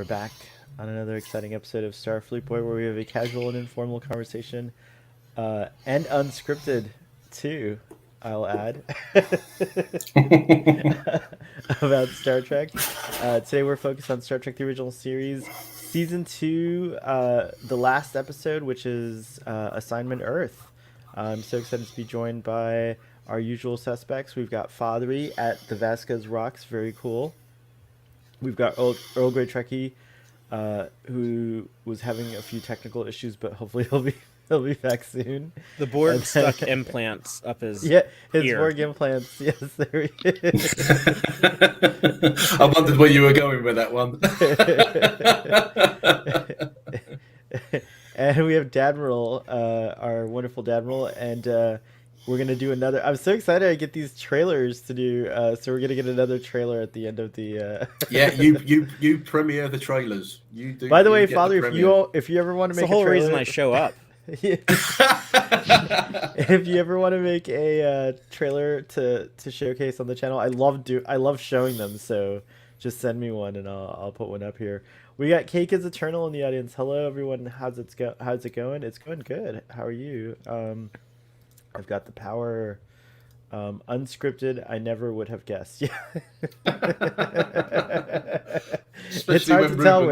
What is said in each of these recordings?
We're back on another exciting episode of Starfleet Boy, where we have a casual and informal conversation, and unscripted too, I'll add, about Star Trek. Today we're focused on Star Trek: The Original Series, Season 2, the last episode, which is Assignment Earth. I'm so excited to be joined by our usual suspects. We've got Fathery at the Vasquez Rocks, very cool. We've got Earl Grey Trekkie, who was having a few technical issues, but hopefully he'll be back soon. The Borg stuck implants up his his ear. Borg implants. Yes, there he is. I wondered where you were going with that one. And we have Dadmiral, our wonderful Dadmiral, and we're gonna do another. I'm so excited I get these trailers to do. So we're gonna get another trailer at the end of the. Yeah, you premiere the trailers. You do. By the way, get the Father, premiere. if you ever want to It's make the whole a trailer, reason I show up. If you ever want to make a trailer to showcase on the channel, I love showing them. So just send me one and I'll put one up here. We got Cake is Eternal in the audience. Hello everyone. How's it going? It's going good. How are you? I've got the power. Unscripted, I never would have guessed. Yeah. It's hard to tell.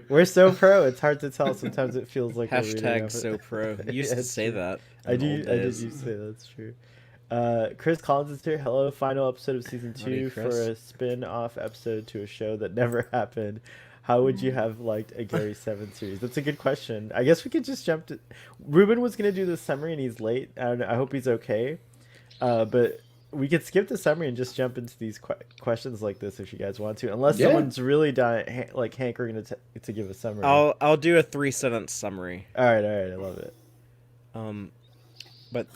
We're so pro. It's hard to tell. Sometimes it feels like Hashtag so pro. You used to say that. I did used to say that. That's true. Chris Collins is here. Hello, final episode of season 2 for a spin-off episode to a show that never happened. How would you have liked a Gary 7 series? That's a good question. I guess we could just jump to... Ruben was going to do the summary and he's late. I hope he's okay. But we could skip the summary and just jump into these questions like this if you guys want to. Unless someone's really hankering to give a summary. I'll do a 3-sentence summary. All right, I love it. But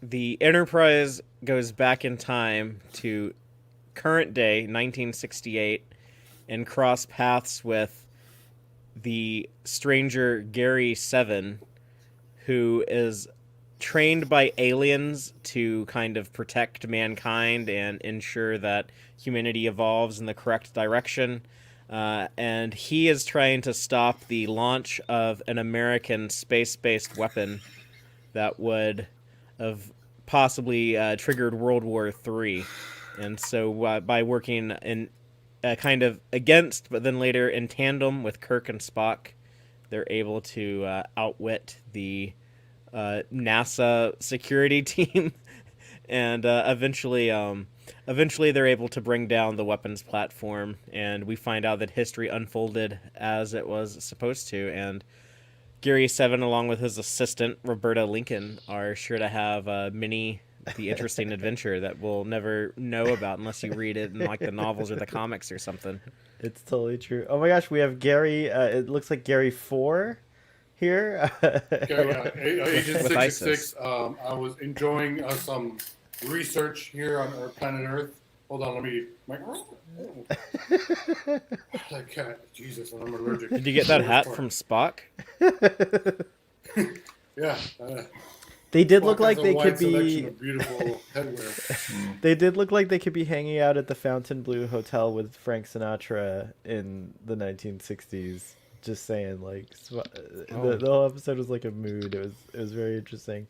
the Enterprise goes back in time to current day, 1968, and cross paths with the stranger Gary 7, who is trained by aliens to kind of protect mankind and ensure that humanity evolves in the correct direction. And he is trying to stop the launch of an American space-based weapon that would have possibly triggered World War III. And so by working in kind of against, but then later in tandem with Kirk and Spock, they're able to outwit the NASA security team, and eventually they're able to bring down the weapons platform, and we find out that history unfolded as it was supposed to, and Gary 7, along with his assistant Roberta Lincoln, are sure to have the interesting adventure that we'll never know about unless you read it in like the novels or the comics or something. It's totally true. Oh my gosh, we have Gary. It looks like Gary 4 here. Agent With 666. I was enjoying some research here on our planet Earth. Hold on, let me. That cat, Jesus, I'm allergic. Did you get that hat from Spock? Yeah. They did look like they could be be. Beautiful headwear. They did look like they could be hanging out at the Fontainebleau Hotel with Frank Sinatra in the 1960s. Just saying, like the whole episode was like a mood. It was very interesting.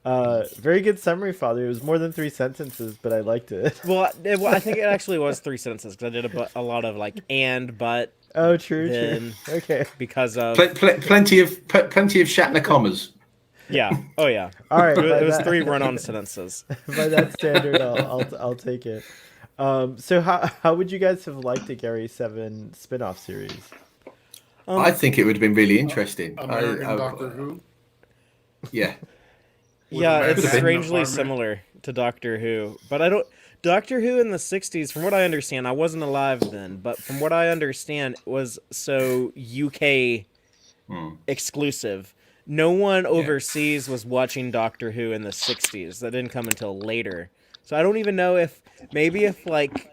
Very good summary, Father. It was more than 3 sentences, but I liked it. Well, I think it actually was 3 sentences because I did a lot of like and but. Oh, true. Okay. Because of plenty of Shatner commas. Yeah. Oh, yeah. All right. It was 3 run-on sentences. By that standard, I'll take it. So how would you guys have liked a Gary 7 spin-off series? I think it would have been really interesting. American Doctor Who. Yeah. Yeah, it's strangely similar to Doctor Who, but I don't. Doctor Who in the 60s, from what I understand, I wasn't alive then, but from what I understand, was so UK exclusive. No one overseas was watching Doctor Who in the 60s. That didn't come until later. So I don't even know if like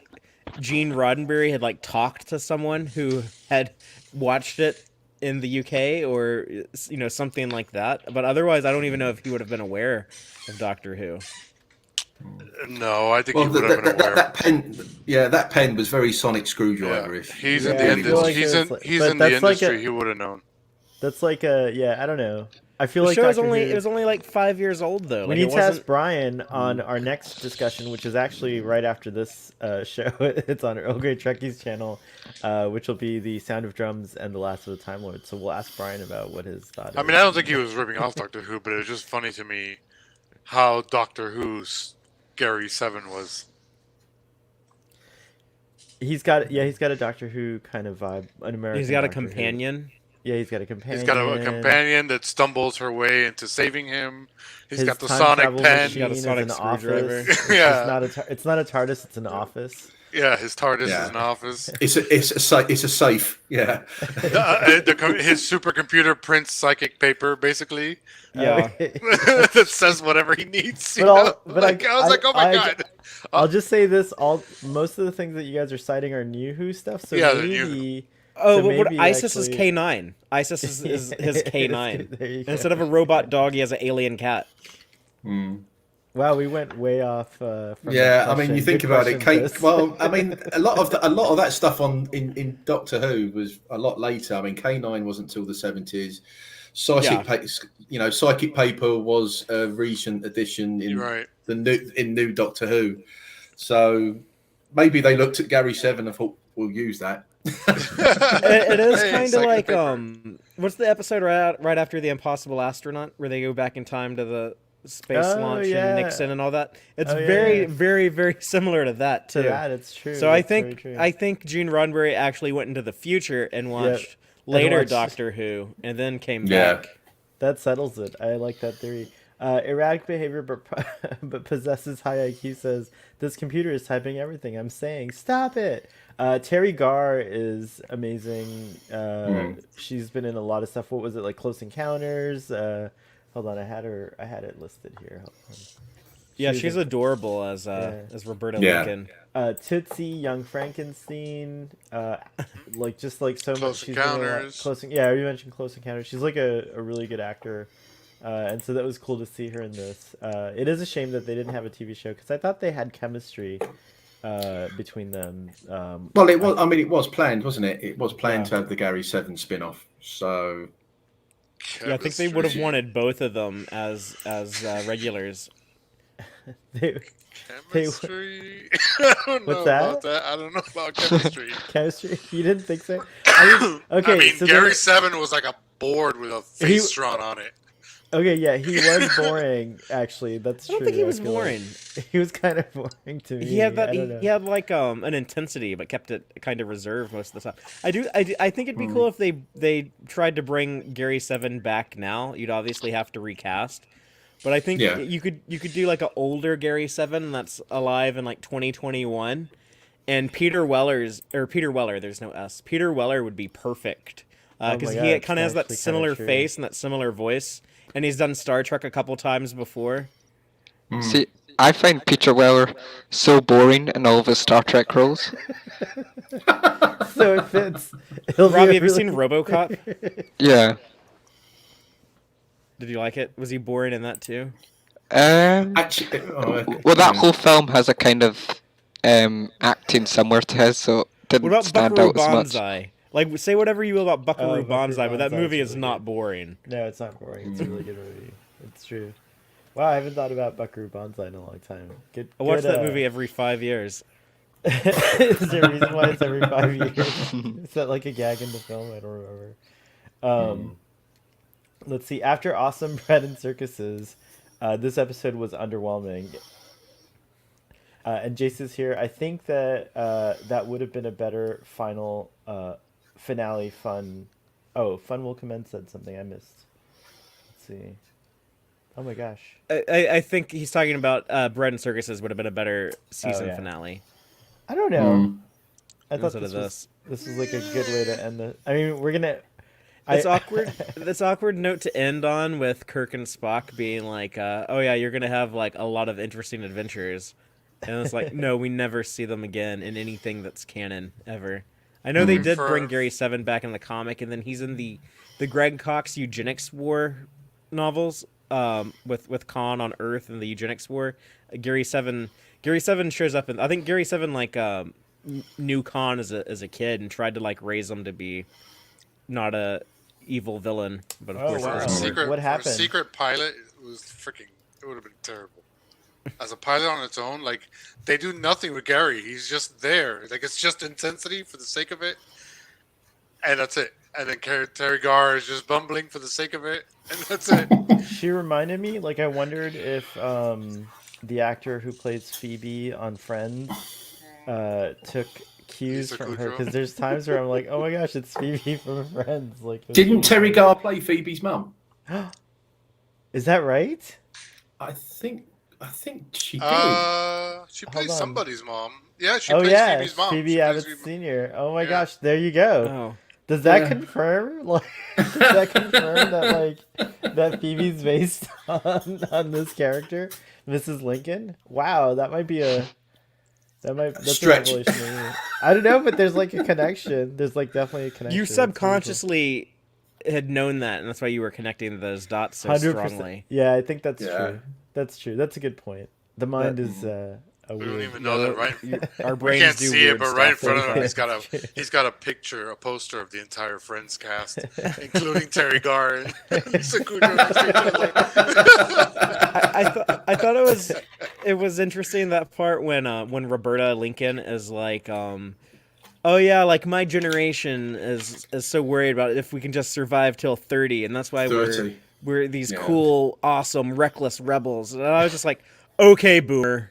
Gene Roddenberry had like talked to someone who had watched it in the UK or something like that. But otherwise, I don't even know if he would have been aware of Doctor Who. No, I think Well, he would have been aware. that pen, that pen was very Sonic Screwdriver-ish. He's Yeah, in the I feel like industry. it's like- He's but in the that's like industry. a- He would have known. That's like I don't know. I feel The like show is Doctor only Who, it was only like 5 years old though. we Like, need it to ask wasn't. Brian on our next discussion, which is actually right after this show. It's on Earl Grey Trekkies channel, which will be the Sound of Drums and the Last of the Time Lords. So we'll ask Brian about what his thought I is. mean, I don't think he was ripping off Doctor Who, but it was just funny to me how Doctor Who's Gary 7 was. He's got a Doctor Who kind of vibe, an American. He's got a Doctor Who. companion. Yeah, he's got a companion. He's got a companion that stumbles her way into saving him. He's His got the time Sonic travel pen. machine got a is sonic an screwdriver. office. Yeah. It's not a TARDIS. It's an office. Yeah, his TARDIS Yeah. is an office. It's a safe. Yeah. His supercomputer prints psychic paper, basically, Yeah. that says whatever he needs. But I was like, oh my god. I'll just say this: most of the things that you guys are citing are New Who stuff. So Yeah, they're maybe. Oh, So but what, maybe Isis is actually- K9. Isis is his K9. There you go. Instead of a robot dog, he has an alien cat. Wow, we went way off. From Yeah, that I mean, you question. think Good about it, question, Kate. Chris. Well, I mean, a lot of that stuff in Doctor Who was a lot later. I mean, K9 wasn't until the 70s. Psychic Paper was a recent addition in Right. the new Doctor Who. So maybe they looked at Gary 7 and thought, we'll use that. It is Hey, kind of psychic like paper. what's the episode right after the Impossible Astronaut where they go back in time to the space Oh, launch yeah. and Nixon and all that? It's Oh, yeah, very, yeah. very, very similar to that too. Yeah, that's true. So I That's very think true. Gene Roddenberry actually went into the future and watched And later watched- Doctor Who and then came Yeah. back. That settles it. I like that theory. Erratic behavior, but possesses high IQ says, this computer is typing everything I'm saying. Stop it. Terry Garr is amazing. She's been in a lot of stuff. What was it, like Close Encounters? Hold on, I had it listed here. Hold on. Yeah, She was she's in- adorable as Roberta Yeah. Lincoln. Tootsie, Young Frankenstein, just like so Close much. She's been in a lot- Encounters. Yeah, you mentioned Close Encounters. She's like a really good actor, and so that was cool to see her in this. It is a shame that they didn't have a TV show because I thought they had chemistry between them. Well, it was. I mean, it was planned, wasn't it? It was planned Yeah. to have the Gary 7 spin-off. So Yeah, I think they would have wanted both of them as regulars. they, Chemistry. I don't What's know that? about that. I don't know about chemistry. chemistry. You didn't think so? Okay, I mean, so Gary they- 7 was like a board with a face drawn on it. Okay, yeah, he was boring. Actually, that's true. I don't think he was feel like- boring. He was kind of boring to me. He had that. I don't know. He had like an intensity, but kept it kind of reserved most of the time. I think it'd be cool if they tried to bring Gary 7 back now. You'd obviously have to recast, but I think Yeah. you could do like an older Gary 7 that's alive in like 2021, and Peter Weller. There's no S. Peter Weller would be perfect Oh because my he God, kind of has that actually kinda similar true. face and that similar voice, and he's done Star Trek a couple times before. See, I find Peter Weller so boring in all of his Star Trek roles. So it fits. He'll be Robbie, a have you really- seen RoboCop? Yeah. Did you like it? Was he boring in that too? actually, Well, that whole film has a kind of acting similar to his, so it What didn't about stand Buckaroo out as much. Banzai? Like, say whatever you will about Buckaroo Oh, Buckaroo Banzai, but that Banzai's movie is really not good. boring. No, it's not boring. It's a really good movie. It's true. Wow, I haven't thought about Buckaroo Banzai in a long time. Good. I watch good, that movie every 5 years. Is there a reason why it's every 5 years? Is that like a gag in the film? I don't remember. Let's see. After Awesome Bread and Circuses, this episode was underwhelming. And Jace is here. I think that that would have been a better final finale. Fun. Oh, Fun Will Commence said something I missed. Let's see. Oh my gosh. I think he's talking about Bread and Circuses would have been a better season yeah. finale I don't know. I thought instead this of was, this. this was like a good way to end the. I mean, we're gonna. It's awkward. That's awkward note to end on with Kirk and Spock being like, "Oh yeah, you're gonna have like a lot of interesting adventures," and it's like, no, we never see them again in anything that's canon ever. I know they did bring Gary 7 back in the comic, and then he's in the Greg Cox eugenics war novels, with Khan on Earth and the eugenics war, Gary Seven shows up, and I think Gary Seven knew Khan as a kid and tried to like raise him to be not a evil villain, but of course wow. it was more. What happened? For a secret pilot, it was freaking. It would have been terrible. As a pilot on its own, like they do nothing with Gary. He's just there. Like it's just intensity for the sake of it, and that's it. And then Terry Garr is just bumbling for the sake of it, and that's it. She reminded me, like, I wondered if the actor who plays Phoebe on Friends took cues Lisa from her, Kudrow? because there's times where I'm like, oh my gosh, it's Phoebe from Friends. Like, Didn't Terry Garr play Phoebe's mum? Is that right? I think she did. She Hold plays on. somebody's mom. Yeah, she Oh plays yeah, Phoebe's mom. Phoebe She plays Abbott Phoebe- Senior. Oh my Yeah. gosh, there you go. Oh, Does that Yeah. confirm? Like, does that confirm that that Phoebe's based on this character, Mrs. Lincoln? Wow, that's Stretch. a revelation to me. I don't know, but there's like a connection. There's like definitely a connection. you It's really cool. subconsciously had known that, and that's why you were connecting those dots so 100%. strongly. Yeah, I think that's Yeah. true. That's true. That's a good point. The mind is a We don't weird. even know that, right? Our We brains can't do see weird it, but right in stuff. front of him, sometimes. he's got a picture, a poster of the entire Friends cast, including Terry Garr and Lisa Kudrow next to each other. I thought it was interesting, that part when Roberta Lincoln is like, oh yeah, like my generation is so worried about if we can just survive till 30, and that's why 30. we're these Yeah. cool, awesome, reckless rebels. And I was just like, okay, boomer.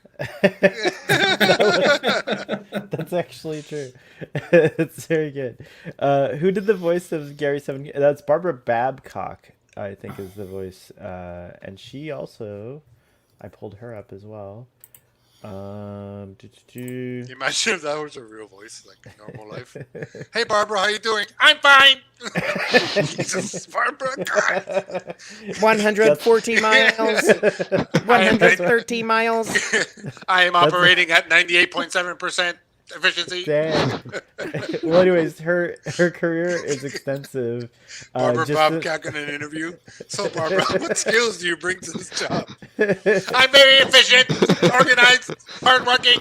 That's actually true. It's very good. Who did the voice of Gary Seven? That's Barbara Babcock, I think, is the voice. And she also, I pulled her up as well. Can you imagine if that was a real voice, like in normal life? Hey, Barbara, how you doing? I'm fine. Jesus, Barbara, God. 114 miles, 113 miles. I am operating at 98.7% efficiency. Damn. Well, anyways, her career is extensive. Barbara just Bobcat in an interview. So, Barbara, what skills do you bring to this job? I'm very efficient, organized, hardworking.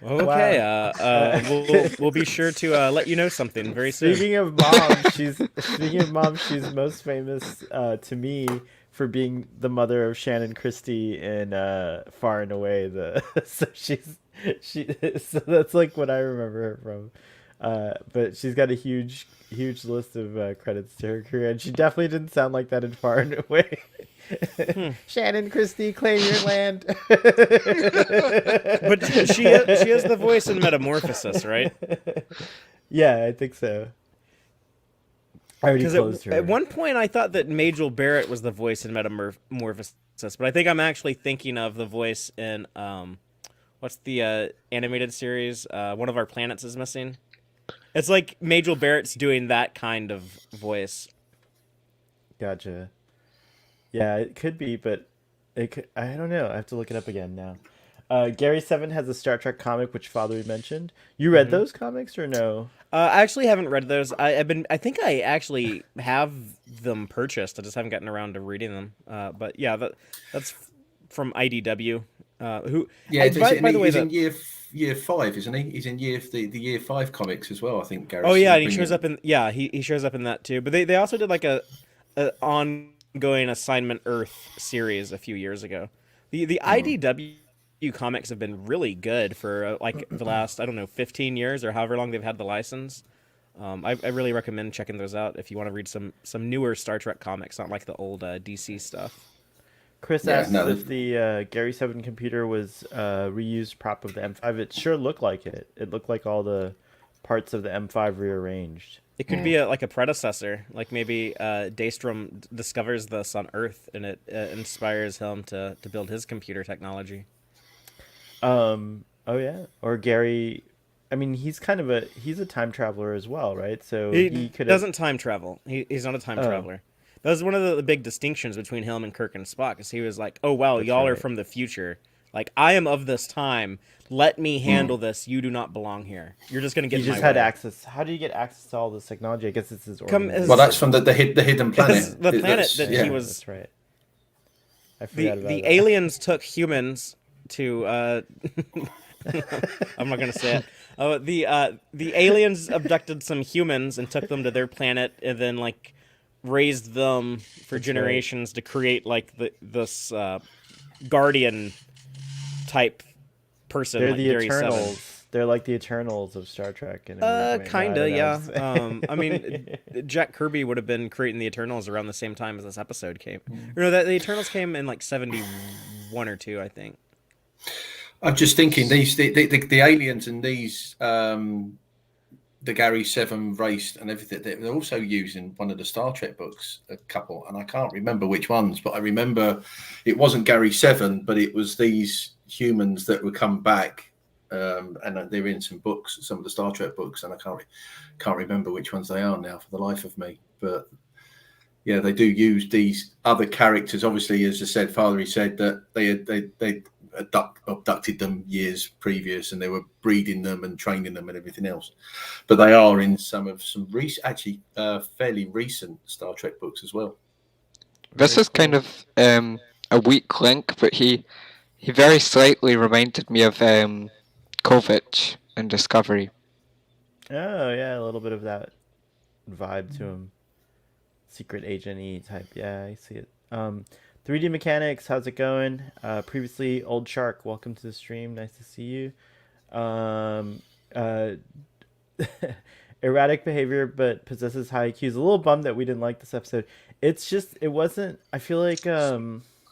Okay, we'll be sure to let you know something very soon. Speaking of mom, she's most famous to me for being the mother of Shannon Christie in Far and Away. So that's like what I remember her from. But she's got a huge list of credits to her career, and she definitely didn't sound like that in Far and Away. Shannon Christie, claim your land. But she has the voice in Metamorphosis, right? Yeah, I think so. I already Because closed her. at one point I thought that Majel Barrett was the voice in Metamorphosis, but I think I'm actually thinking of the voice in what's the animated series? One of Our Planets is Missing. It's like Majel Barrett's doing that kind of voice. Gotcha. Yeah, it could be, but I don't know. I have to look it up again now. Gary Seven has a Star Trek comic, which Father mentioned. You read those comics or no? I actually haven't read those. I think I actually have them purchased. I just haven't gotten around to reading them. But yeah, that's from IDW. Who? Yeah, by the way, he's in year 5, isn't he? He's in the year 5 comics as well, I think. Gareth. Oh yeah, and he shows up in he shows up in that too. But they also did like a ongoing Assignment Earth series a few years ago. The IDW comics have been really good for like the last 15 years or however long they've had the license. I really recommend checking those out if you want to read some newer Star Trek comics, not like the old DC stuff. Chris asked if the Gary 7 computer was reused prop of the M5. It sure looked like it. It looked like all the parts of the M5 rearranged. It could be like a predecessor. Like maybe Daystrom discovers this on Earth and it inspires him to build his computer technology. Oh yeah. Or Gary, I mean, he's a time traveler as well, right? So he could doesn't time travel. He's not a time traveler. That was one of the big distinctions between him and Kirk and Spock, is he was like, oh wow, y'all are from the future. Like, I am of this time. Let me handle this. You do not belong here. You're just gonna get He in my just had way. access. How do you get access to all this technology? I guess it's his Come organization. as- Well, that's from the hidden planet. It's the planet that yeah. he was. That's right. I forgot about The that. aliens took humans to. I'm not gonna say it. Oh, the aliens abducted some humans and took them to their planet, and then like raised them for That's generations to create like this guardian type person. They're like the Gary Eternals. Seven. They're like the Eternals of Star Trek. In a weird way. No, I Kinda, don't know yeah. what I'm I mean, saying. Jack Kirby would have been creating the Eternals around the same time as this episode came. Or no, the Eternals came in like 71 or 2, I think. I'm just thinking the aliens and these the Gary Seven race and everything. They're also using one of the Star Trek books, a couple, and I can't remember which ones, but I remember it wasn't Gary Seven, but it was these humans that would come back, and they're in some books, some of the Star Trek books, and I can't remember which ones they are now for the life of me, but. Yeah, they do use these other characters. Obviously, as I said, Father, said that they abducted them years previous, and they were breeding them and training them and everything else. But they are in some fairly recent Star Trek books as well. This is kind of a weak link, but he very slightly reminded me of Kovic in Discovery. Oh yeah, a little bit of that vibe to him. Secret agent-y type. Yeah, I see it. 3D Mechanics, how's it going? Previously, Old Shark, welcome to the stream. Nice to see you. Erratic behavior, but possesses high IQs. A little bummed that we didn't like this episode. It's just, it wasn't, I feel like... I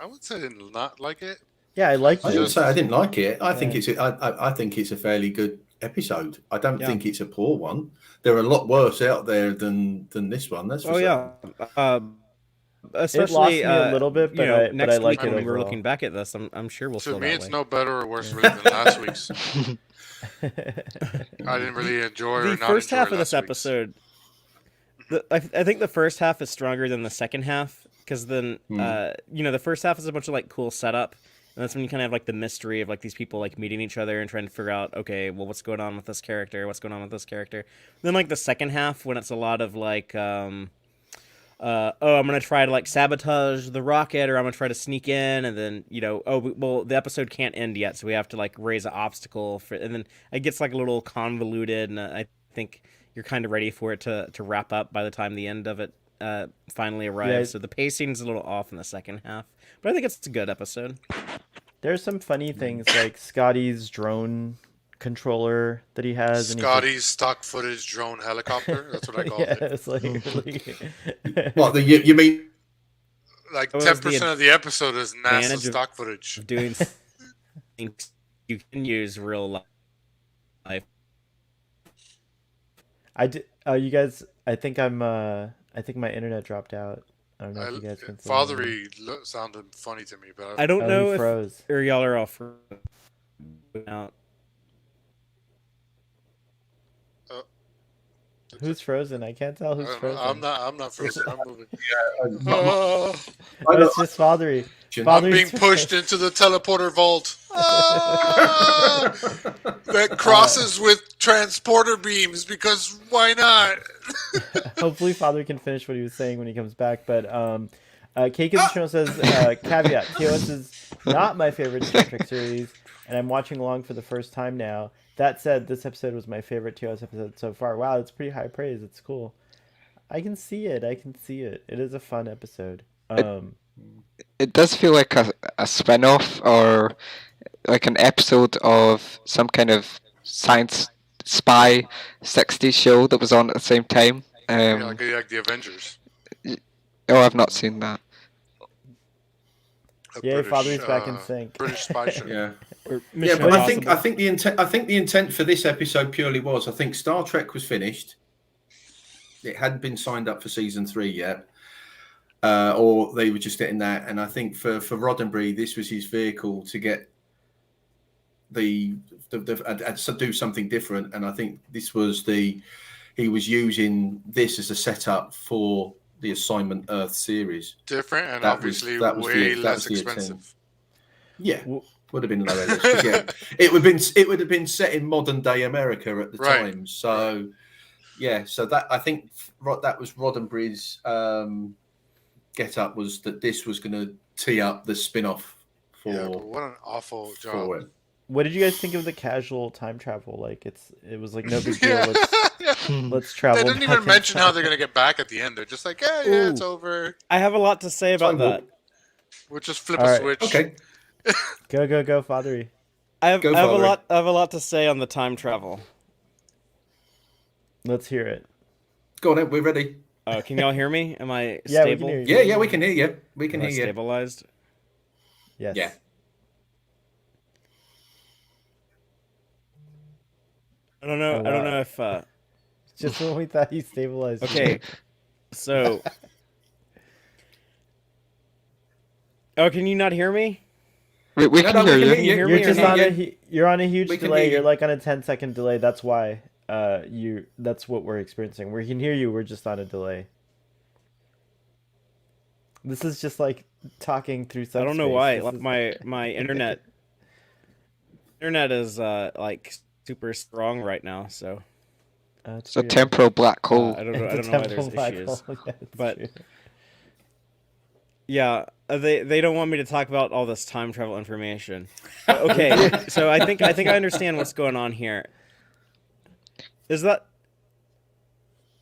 would say I did not like it. Yeah, I liked I it. didn't say I didn't like it. I think Yeah. I think it's a fairly good episode. I don't Yeah. think it's a poor one. There are a lot worse out there than this one. That's for certain. Especially it lost me a little bit, but I next like week it when we were overall. looking back at this, I'm sure we'll To feel me, that it's way. no better or worse really than last week's. I didn't really enjoy The or not first enjoy half of this last week's. episode, I think the first half is stronger than the second half, because then the first half is a bunch of like cool setup, and that's when you kind of have like the mystery of like these people like meeting each other and trying to figure out, okay, well, what's going on with this character, what's going on with this character. Then like the second half, when it's a lot of like I'm gonna try to like sabotage the rocket, or I'm gonna try to sneak in, and then the episode can't end yet, so we have to like raise an obstacle for, and then it gets like a little convoluted, and I think you're kind of ready for it to wrap up by the time the end of it finally arrives. Yeah. So the pacing's a little off in the second half, but I think it's a good episode. There's some funny things like Scotty's drone controller that he has. And Scotty's stock footage drone helicopter. That's what I call it. it's like really... What you mean? Like That was 10% of the episode is NASA advantage of- stock footage. Doing things you can use real life. I did. You guys. I think my internet dropped out. I don't know if you guys can. still hear me. Fathery sounded funny to me, but I don't Oh, know he if froze. or y'all are all out. Who's frozen? I can't tell who's frozen. I'm not frozen. I'm moving. I Oh, Oh, it's just Fathery. I'm Fathery's being pushed into the teleporter vault. Ah! That crosses with transporter beams because why not? Hopefully, Father can finish what he was saying when he comes back. But Cake of the Show says, caveat, TOS is not my favorite Star Trek series, and I'm watching along for the first time now. That said, this episode was my favorite TOS episode so far. Wow, that's pretty high praise. It's cool. I can see it. It is a fun episode. It does feel like a spin-off or like an episode of some kind of science spy 60s show that was on at the same time. Yeah, like the Avengers. Oh, I've not seen that. A Yay, British, Father's back in sync. British spy show. Yeah. Or Yeah, Mission but Impossible. I think the intent for this episode purely was, I think Star Trek was finished. It hadn't been signed up for season 3 yet, or they were just getting that. And I think for Roddenberry, this was his vehicle to get to do something different. And I think this was he was using this as a setup for the Assignment Earth series. Different and That was- obviously that was way the less intent. expensive. Yeah. Would have been hilarious. 'Cause, yeah, it would have been set in modern day America at the Right. time. So yeah, so that I think that was Roddenberry's get up, was that this was going to tee up the spin-off for. Yeah, but what an awful job. For it. What did you guys think of the casual time travel? Like it was like no big deal. Yeah. Let's travel. They didn't back even in mention how time. they're gonna get back at the end. They're just like, yeah, it's Ooh. over. I have a lot to say about Time that. warp. We'll just flip All a right. switch. Okay. Go, Fathery. I have Go, a Father. lot to say on the time travel. Let's hear it. Go on, then, we're ready. Can y'all hear me? Am I Yeah, we can stable? hear you. Yeah, we can hear you. We can Am I hear you. stabilized? Yes. Yeah. I don't know. Oh, I don't wow. know if. Just when we thought you stabilized. you. Okay, so. Oh, can you not hear me? We No, can no, hear we you. can hear you. You're You're We just can on hear a you. you're on a huge We can delay. hear You're you. like on a 10-second delay. That's why that's what we're experiencing. We can hear you. We're just on a delay. This is just like talking through subspace. I don't know why. This is- My internet is like super strong right now. So That's It's a weird. temporal black hole. I don't know. It's I a don't know why temporal there's black issues. hole. Yeah, that's But- true. Yeah, they don't want me to talk about all this time travel information. But okay, so I think I understand what's going on here. Is that?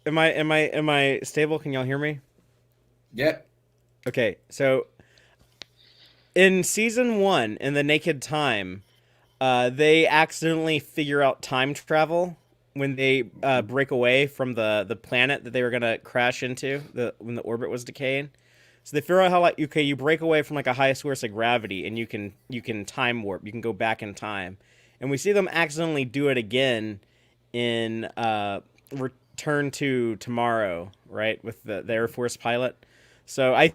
Am I stable? Can y'all hear me? Yeah. Okay, so in season 1, in the Naked Time, they accidentally figure out time travel when they break away from the planet that they were gonna crash into when the orbit was decaying. So they figure out how, like, okay, you break away from like a high source of gravity, and you can time warp. You can go back in time, and we see them accidentally do it again in Return to Tomorrow, right, with the Air Force pilot. So I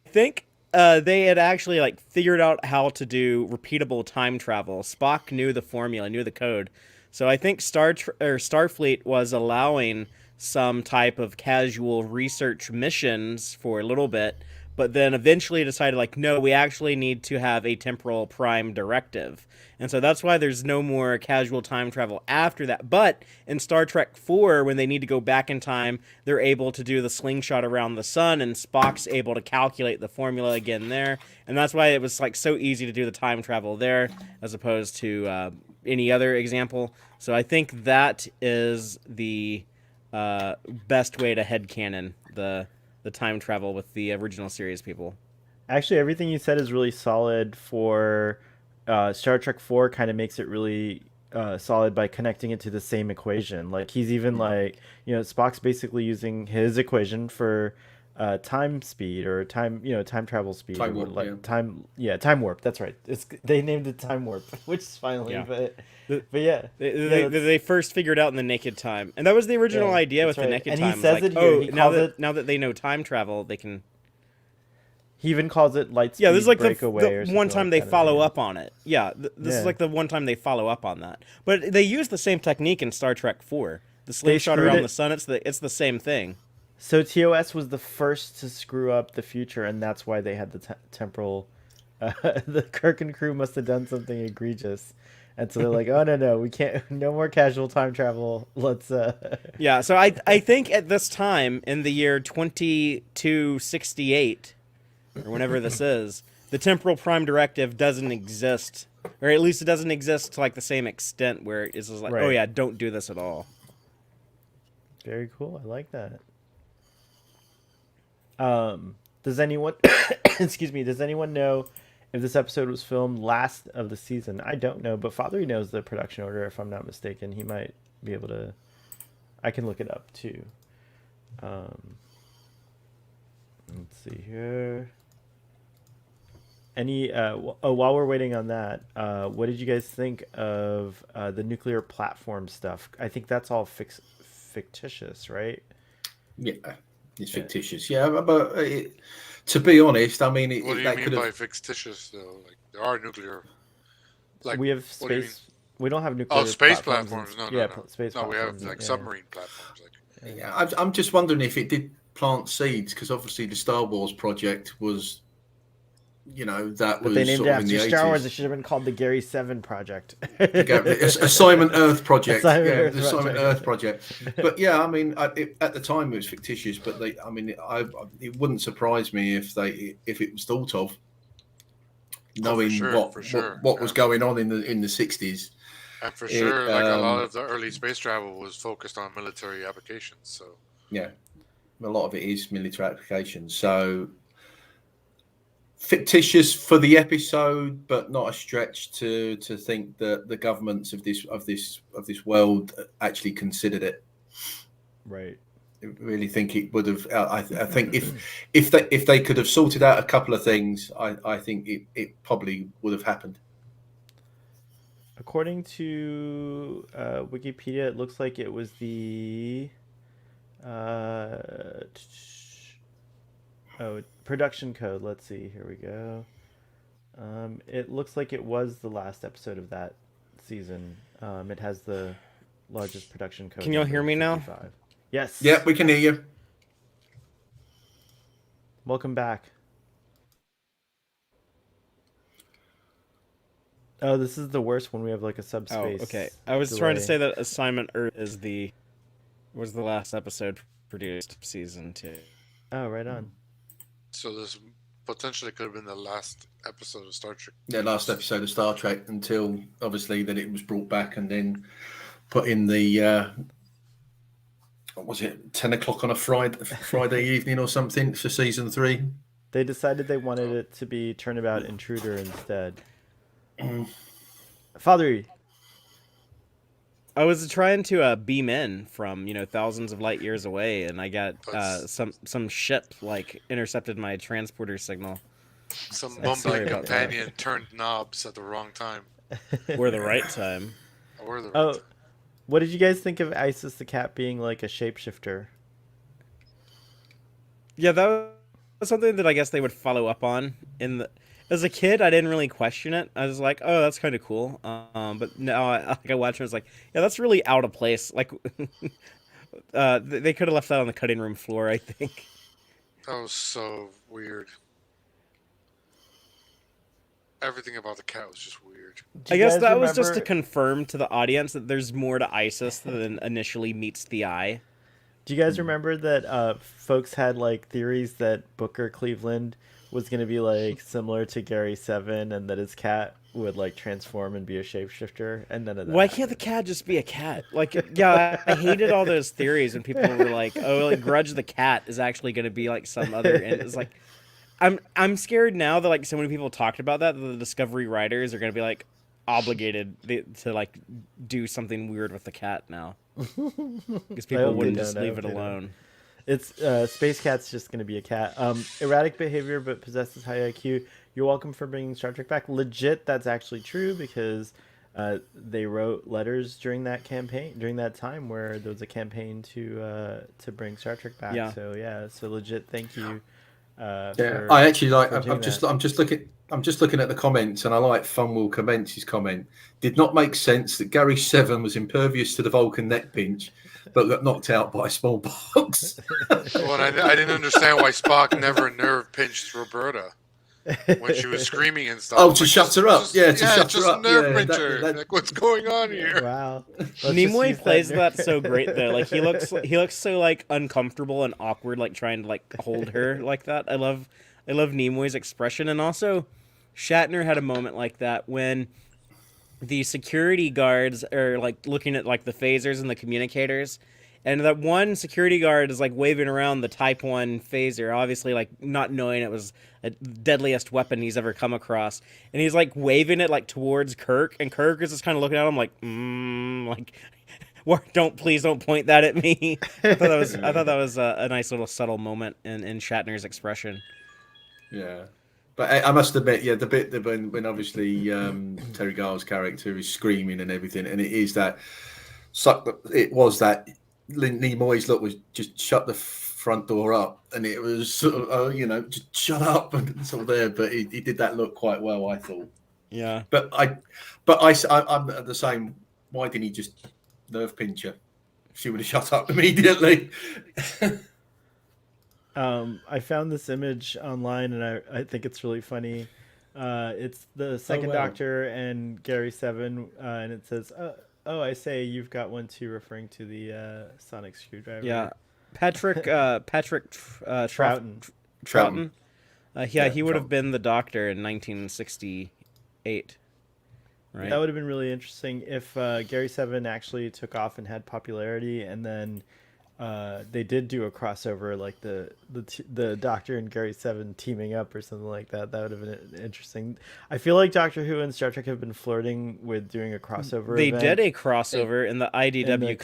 think they had actually like figured out how to do repeatable time travel. Spock knew the formula, knew the code. So I think Starfleet was allowing some type of casual research missions for a little bit, but then eventually decided, like, no, we actually need to have a temporal prime directive. And so that's why there's no more casual time travel after that. But in Star Trek 4, when they need to go back in time, they're able to do the slingshot around the sun, and Spock's able to calculate the formula again there. And that's why it was like so easy to do the time travel there as opposed to any other example. So I think that is the best way to headcanon the time travel with the original series people. Actually, everything you said is really solid for Star Trek 4. Kind of makes it really solid by connecting it to the same equation. Like, he's even like, Spock's basically using his equation for time speed or time travel speed. Time warp, time warp. That's right. They named it time warp, which is finally, Yeah. but yeah. They first figured out in the Naked Time, and that was the original idea with that's the right. Naked And he Time. says Like, it here. He now calls that it- now that they know time travel, they can. He even calls it light speed Yeah, this is like breakaway or the something one time like they that. follow up on it. Yeah, this Yeah. is like the one time they follow up on that. But they use the same technique in Star Trek 4. The slingshot screwed around it. the sun. It's the same thing. So TOS was the first to screw up the future, and that's why they had the temporal. The Kirk and crew must have done something egregious, and so they're like, "Oh no, we can't. No more casual time travel. Let's." Yeah, so I think at this time in the year 2268, or whenever this is, the temporal prime directive doesn't exist, or at least it doesn't exist to like the same extent where it's just like, Right. oh yeah, don't do this at all. Very cool. I like that. Does anyone, excuse me, does anyone know if this episode was filmed last of the season? I don't know, but Father knows the production order, if I'm not mistaken. He might be able to, I can look it up too. Let's see here. While we're waiting on that, what did you guys think of the nuclear platform stuff? I think that's all fictitious, right? Yeah, it's fictitious. Yeah, but to be honest, I mean, What do that you could mean have. by fictitious, though? Like, there are nuclear. Like, We have what do you space. We don't have nuclear. Oh, space platforms. platforms. Yeah, No. space No, we have platforms. like Yeah. submarine platforms. Like, Yeah, I'm just wondering if it did plant seeds, because obviously the Star Wars project was you know, that But was they named sort it of in after the Star Wars. It 80s. should have been called the Gary 7 Project. Assignment Earth Project. Assignment The Earth Assignment Project. Earth Project. But yeah, I mean, at the time it was fictitious, but it wouldn't surprise me if it was thought of, knowing what was going on in the 60s. And for sure, like a lot of the early space travel was focused on military applications. So yeah, a lot of it is military applications. So fictitious for the episode, but not a stretch to think that the governments of this world actually considered it. Right. I really think it would have. I think if they could have sorted out a couple of things, I think it probably would have happened. According to Wikipedia, it looks like it was the production code. Let's see. Here we go. It looks like it was the last episode of that season. It has the largest production code. Can y'all hear me 55. Now? Yes. Yeah, we can hear you. Welcome back. Oh, this is the worst when we have like a subspace. Oh, okay. I was trying to say that Assignment Earth was the last episode produced season 2. Oh, right on. So this potentially could have been the last episode of Star Trek. Yeah, last episode of Star Trek, until obviously then it was brought back and then put in the what was it, 10 o'clock on a Friday evening or something for season 3. They decided they wanted it to be Turnabout Intruder instead. Father, I was trying to beam in from thousands of light years away, and I got some ship like intercepted my transporter signal. Some mumbling companion turned knobs at the wrong time, or the right time. Time. What did you guys think of Isis the cat being like a shapeshifter? Yeah, that was something that I guess they would follow up on As a kid, I didn't really question it. I was like, "Oh, that's kind of cool." But now, I watch it. I was like, "Yeah, that's really out of place." Like, they could have left that on the cutting room floor. I think that was so weird. Everything about the cat was just weird. I guess that was just to confirm to the audience that there's more to Isis than initially meets the eye. Do you guys remember that folks had like theories that Booker Cleveland was going to be like similar to Gary 7 and that his cat would like transform and be a shapeshifter? And none of that. Why can't the cat just be a cat? Like, yeah, I hated all those theories when people were like, "Oh, like Grudge the cat is actually going to be like some other," and it's like, I'm scared now that like so many people talked about that the Discovery writers are going to be like obligated to like do something weird with the cat now because people wouldn't just leave it alone. It's Space Cat's just gonna be a cat. Erratic behavior but possesses high IQ. You're welcome for bringing Star Trek back. Legit, that's actually true because they wrote letters during that campaign, during that time where there was a campaign to bring Star Trek back. Yeah. So legit, thank you. I actually like. I'm just looking at the comments, and I like Funwell Commence's comment. Did not make sense that Gary 7 was impervious to the Vulcan neck pinch, but got knocked out by smallpox. Well, I didn't understand why Spock never nerve pinched Roberta when she was screaming and stuff. Oh, to shut her up. Yeah, to shut her up. Nerve pincher. Like, what's going on here? Wow. Nimoy plays that so great though. Like he looks so like uncomfortable and awkward, like trying to like hold her like that. I love Nimoy's expression, and also Shatner had a moment like that when the security guards are like looking at like the phasers and the communicators, and that one security guard is like waving around the Type 1 phaser, obviously like not knowing it was the deadliest weapon he's ever come across, and he's like waving it like towards Kirk, and Kirk is just kind of looking at him like please don't point that at me. I thought that was a nice little subtle moment in Shatner's expression. Yeah. But I must admit, the bit that when obviously Terry Garl's character is screaming and everything, and it was that Nimoy's look was just shut the front door up, and it was sort of just shut up and sort of there. But he did that look quite well, I thought. Yeah. But I'm the same. Why didn't he just nerve pinch her? She would have shut up immediately. I found this image online, and I think it's really funny. It's the second wow. Doctor and Gary Seven, and it says, "Oh, I say you've got one too," referring to the sonic screwdriver. Yeah, Patrick Troughton. Troughton. Yeah, he would have Troughton. been the Doctor in 1968. Right. That would have been really interesting if Gary Seven actually took off and had popularity, and then they did do a crossover, like the Doctor and Gary Seven teaming up or something like that. That would have been interesting. I feel like Doctor Who and Star Trek have been flirting with doing a crossover. They event. did a crossover in the IDW In the comics.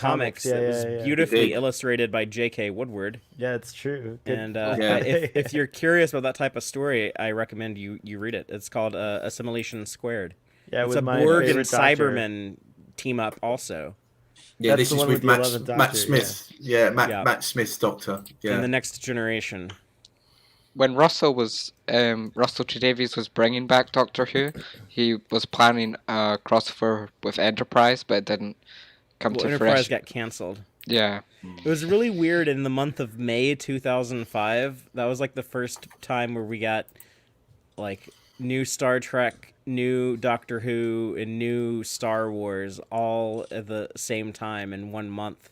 comics, yeah, It was yeah. beautifully They did. illustrated by J.K. Woodward. Yeah, it's true. Good. And Yeah. if you're curious about that type of story, I recommend you read it. It's called Assimilation Squared. Yeah, It's with a my Borg and favorite Doctor. Cybermen team up also. Yeah, That's this the is one with with the Matt, 11th Matt Doctor, Smith. Yeah, Yeah. Matt Smith's Doctor. Yeah. In the next generation. When Russell T Davies was bringing back Doctor Who, he was planning a crossover with Enterprise, but it didn't come Well, to Enterprise fruition. got canceled. Yeah. It was really weird in the month of May 2005. That was like the first time where we got like new Star Trek, new Doctor Who, and new Star Wars all at the same time in 1 month.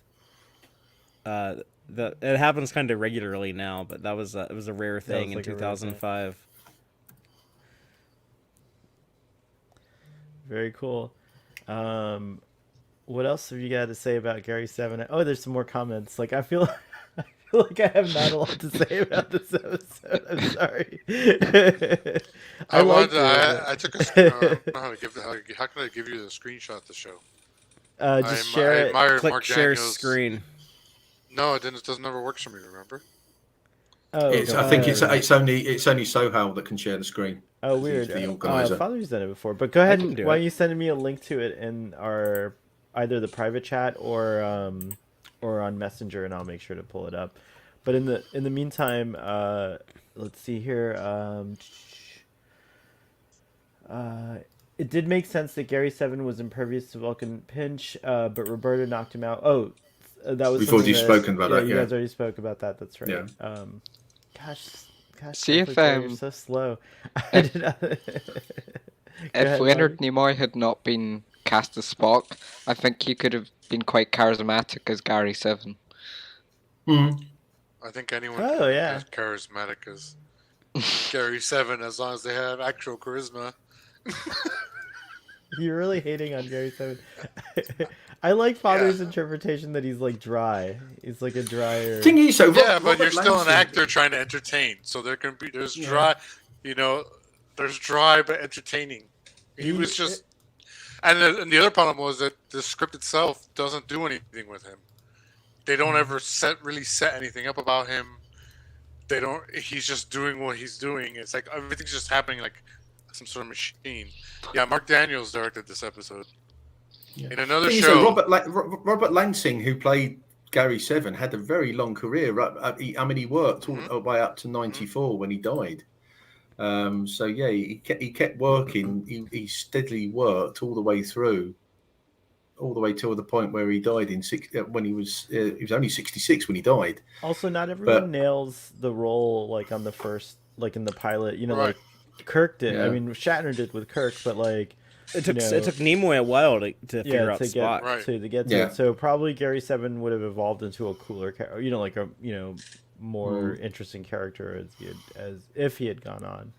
It happens kind of regularly now, but that was it was a rare thing in like a rare thing. 2005. Very cool. What else have you got to say about Gary Seven? Oh, there's some more comments. Like I feel like I have not a lot to say about this episode. I'm sorry. I liked wanted. it. I took a. I don't know how can I give you the screenshot to show? Just share I it. admired Click Mark share Daniels. screen. No, it didn't. It doesn't ever work for me. Remember? Oh, I think it's only Sohal that can share the screen. Oh, He's weird. the organizer. Father's done it before, but go ahead. can do Why it. don't you send me a link to it in our either the private chat or on Messenger, and I'll make sure to pull it up. But in the meantime, let's see here. It did make sense that Gary Seven was impervious to Vulcan pinch, but Roberta knocked him out. Oh, that was We've something already spoken about that, You yeah. guys already spoke about that. That's right. Yeah. Gosh, See if, Catholic, you're so slow. I did not. Go If ahead, Leonard Bobby. Nimoy had not been cast as Spock, I think he could have been quite charismatic as Gary Seven. Mm. I think anyone Oh, can be yeah. as charismatic as Gary Seven, as long as they have actual charisma. You're really hating on Gary Seven. I like Father's interpretation that he's like dry. He's like a drier. Thing is, though, Yeah, but Robert you're still an Lansing- actor trying to entertain. So there's dry, there's dry but entertaining. He was just, and the other problem was that the script itself doesn't do anything with him. They don't ever set anything up about him. They don't. He's just doing what he's doing. It's like everything's just happening like some sort of machine. Yeah, Mark Daniels directed this episode. Yeah. In another Thing is, show, though, Robert Lansing, who played Gary Seven, had a very long career. He worked all the way up to 94 when he died. So yeah, he kept working. He steadily worked all the way through, all the way till the point where he died when he was only 66 when he died. Also, not everyone But- nails the role like on the first, like in the pilot. Right. Like Kirk did. I Yeah. mean, Shatner did with Kirk, but like It took you know, it took Nimoy a while to figure out to Spock. get Right. to get to Yeah. it. So probably Gary Seven would have evolved into a cooler, like a more interesting character as if he had gone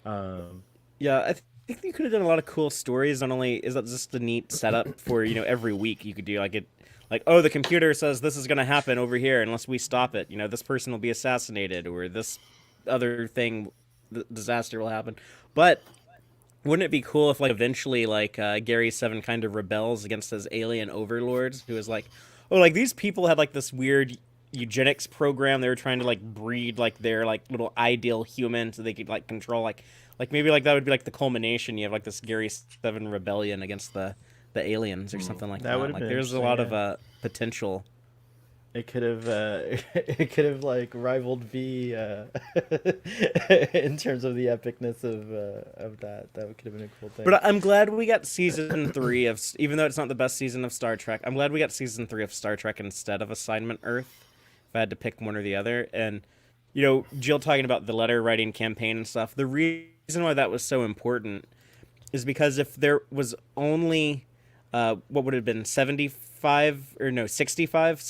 on. Yeah, I think you could have done a lot of cool stories. Not only is that just a neat setup for every week you could do oh, the computer says this is going to happen over here unless we stop it. This person will be assassinated or this other thing, the disaster will happen. But wouldn't it be cool if eventually Gary Seven kind of rebels against his alien overlords, who is these people had this weird eugenics program. They were trying to breed their little ideal human so they could control maybe that would be the culmination. You have this Gary Seven rebellion against the aliens or something like that. That would've been There's a interesting, lot of potential. It could have rivaled V in terms of the epicness of that. That could have been a cool thing. But I'm glad we got season 3 of, even though it's not the best season of Star Trek, I'm glad we got season 3 of Star Trek instead of Assignment Earth. If I had to pick one or the other, and Jill talking about the letter writing campaign and stuff. The reason why that was so important is because if there was only, what would it have been, 65 or no, 65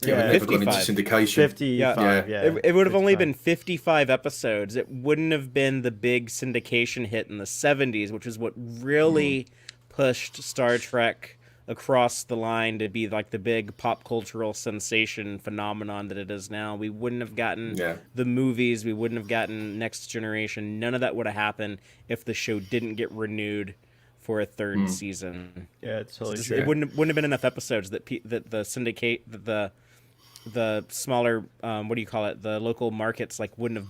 Yeah, never gone into 55. syndication. 55, yeah. It would have only 55. been 55 episodes. It wouldn't have been the big syndication hit in the 70s, which is what really pushed Star Trek across the line to be like the big pop cultural sensation phenomenon that it is now. We wouldn't have gotten the movies. We wouldn't have gotten Next Generation. None of that would have happened if the show didn't get renewed for a third season. Yeah, it's totally true. It wouldn't have been enough episodes that the syndicate the smaller the local markets like wouldn't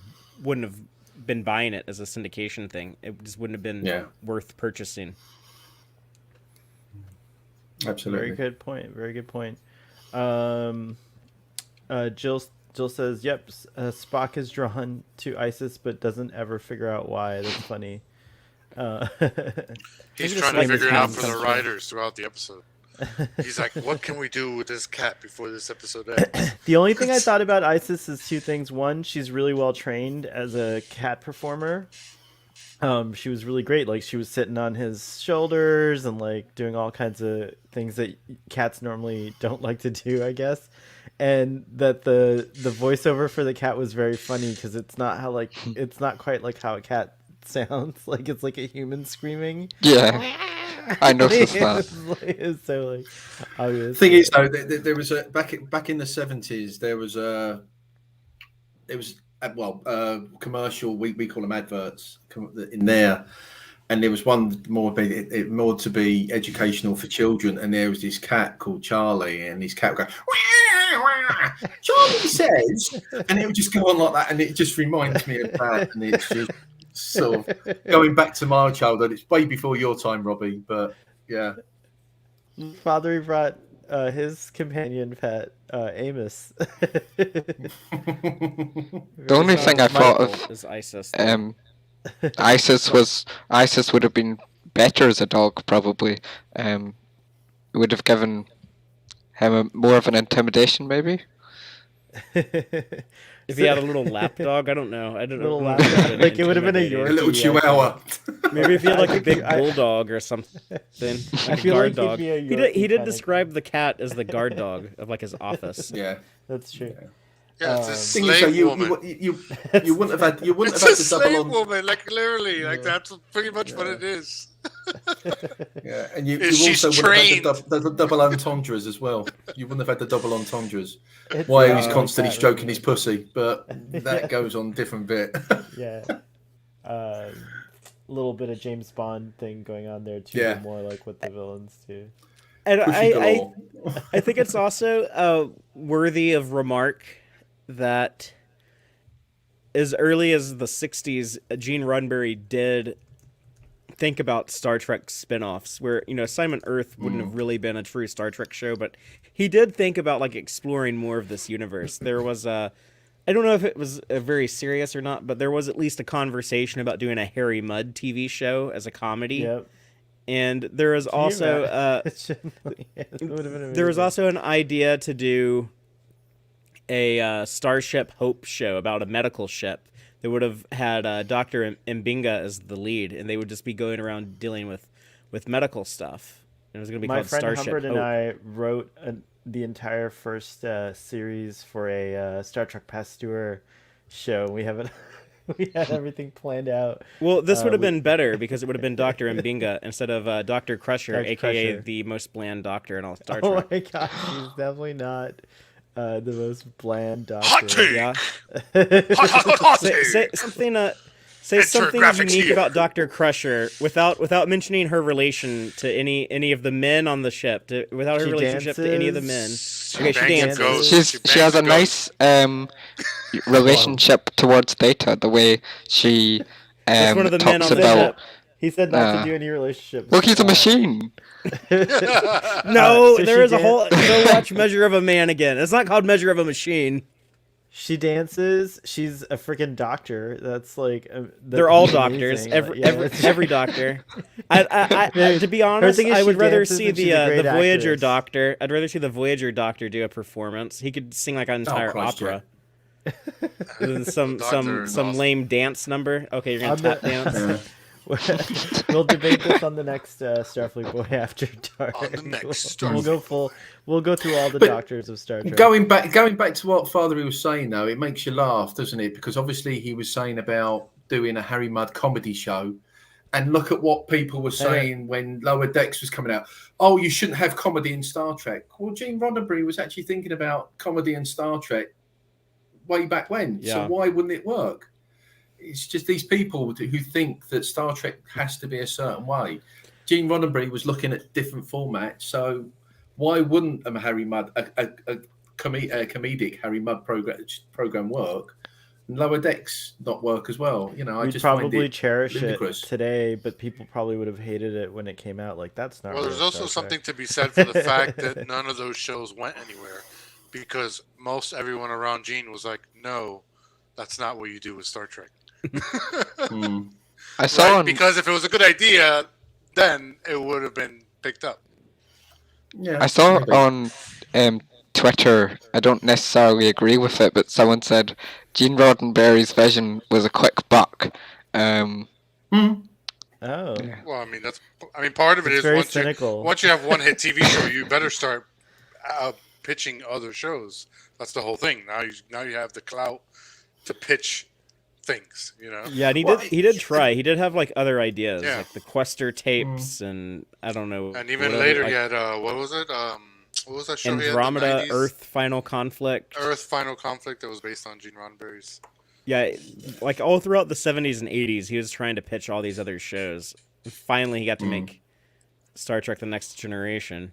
have been buying it as a syndication thing. It just wouldn't have been worth purchasing. Absolutely. Very good point. Jill says, "Yep, Spock is drawn to ISIS, but doesn't ever figure out why." That's funny. He's trying to figure it out for the writers throughout the episode. He's like, what can we do with this cat before this episode ends? The only thing I thought about Isis is two things. One, she's really well trained as a cat performer. She was really great. Like, she was sitting on his shoulders and like doing all kinds of things that cats normally don't like to do, I guess. And that the voiceover for the cat was very funny because it's not quite like how a cat sounds. Like, it's like a human screaming. Yeah. I noticed that. It's so like obvious. Thing is, though, there was a back in the 70s. There was commercial. We call them adverts in there, and there was one more to be educational for children. And there was this cat called Charlie, and this cat would go, wah, wah, Charlie says, and it would just go on like that, and it just reminds me of that, and it's just. Sort of going back to my childhood. It's way before your time, Robbie, but yeah. Father brought his companion pet, Amos. The only thing I thought of is Isis. Isis would have been better as a dog, probably. It would have given him more of an intimidation, maybe. If he had a little lap dog, I don't know. I don't know. Lap dog. Like, it would have been a Yorkie. A little Chihuahua. Maybe if he had like a big bulldog or something. I feel guard like dog. he'd be a He Yorkie did describe the cat as the guard dog of like his office. Yeah, that's true. Yeah, it's a thing is, slave so woman. you wouldn't have had It's a slave woman, like literally, like that's pretty much what it is. Yeah, and you She's also wouldn't trained. have had the double entendres as well. You wouldn't have had the double entendres. It's Why not he's like constantly that, stroking really. his pussy, but that goes on different bit. Yeah. Little bit of James Bond thing going on there too. Yeah. More like what the villains do. And Pushy galore. I think it's also worthy of remark that as early as the 60s, Gene Roddenberry did think about Star Trek spin-offs where, Assignment Earth wouldn't have really been a true Star Trek show, but he did think about like exploring more of this universe. There was I don't know if it was very serious or not, but there was at least a conversation about doing a Harry Mudd TV show as a comedy. Yep. And there was also there was also an idea to do a Starship Hope show about a medical ship that would have had Dr. Mbinga as the lead, and they would just be going around dealing with medical stuff. And it was going to be My called friend Starship Humbert Hope. and I wrote the entire first series for a Star Trek Pasteur show. We haven't. We had everything planned out. Well, this would have been better because it would have been Dr. Mbinga instead of Dr. Crusher, Dr. a.k.a. Crusher. the most bland doctor in all Star Oh Trek. my gosh, he's definitely not the most bland doctor. Hot take! Yeah. Hot Say something. Say something graphics unique here. about Dr. Crusher without mentioning her relation to any of the men on the ship. Without her She relationship to any of the men. dances. Okay, she bangs dances. ghosts. She has a nice relationship towards Data. The way she Just one of the men talks on the about. ship. He said not to do any relationship. Look, he's a machine. No, so there she is a whole. Go watch Measure of a Man again. It's not called Measure of a Machine. She dances. She's a freaking doctor. That's like They're all amazing. doctors. Like, Every doctor. To be honest, thing is I she would rather dances see and the she's a great Voyager actress. doctor. I'd rather see the Voyager doctor do a performance. He could sing like an entire Christ, opera. Some lame dance number. Okay, you're gonna On the- tap dance. We'll debate this on the next Starfleet Boy After Dark. On the next we'll go Starfleet full. We'll go through all the But doctors of Star Trek. Going back to what Father was saying, though, it makes you laugh, doesn't it? Because obviously he was saying about doing a Harry Mudd comedy show, and look at what people were saying when Lower Decks was coming out. Oh, you shouldn't have comedy in Star Trek. Well, Gene Roddenberry was actually thinking about comedy in Star Trek way back when. Yeah. So why wouldn't it work? It's just these people who think that Star Trek has to be a certain way. Gene Roddenberry was looking at different formats, so why wouldn't a Harry Mudd, a comedic Harry Mudd program work, and Lower Decks not work as well? You know, I We'd just probably find it cherish ludicrous. it today, but people probably would have hated it when it came out. Like, that's not. Well, real there's also Star something Trek. to be said for the fact that none of those shows went anywhere, because most everyone around Gene was like, "No, that's not what you do with Star Trek." I saw because if it was a good idea, then it would have been picked up. Yeah, I saw maybe. on Twitter, I don't necessarily agree with it, but someone said Gene Roddenberry's vision was a quick buck. Oh, Well, I mean, part of it It's is very cynical. once you have one hit TV show, you better start pitching other shows. That's the whole thing. Now you have the clout to pitch things. You know. Yeah, and he did try. He did have like other ideas, Yeah. like the Quester tapes, and I don't know. And even whatever, later, like he had what was it? What was that show? he had in the Andromeda, 90s? Earth, Final Conflict. Earth Final Conflict that was based on Gene Roddenberry's. Yeah, like all throughout the 70s and 80s, he was trying to pitch all these other shows. And finally, he got to make Star Trek: The Next Generation.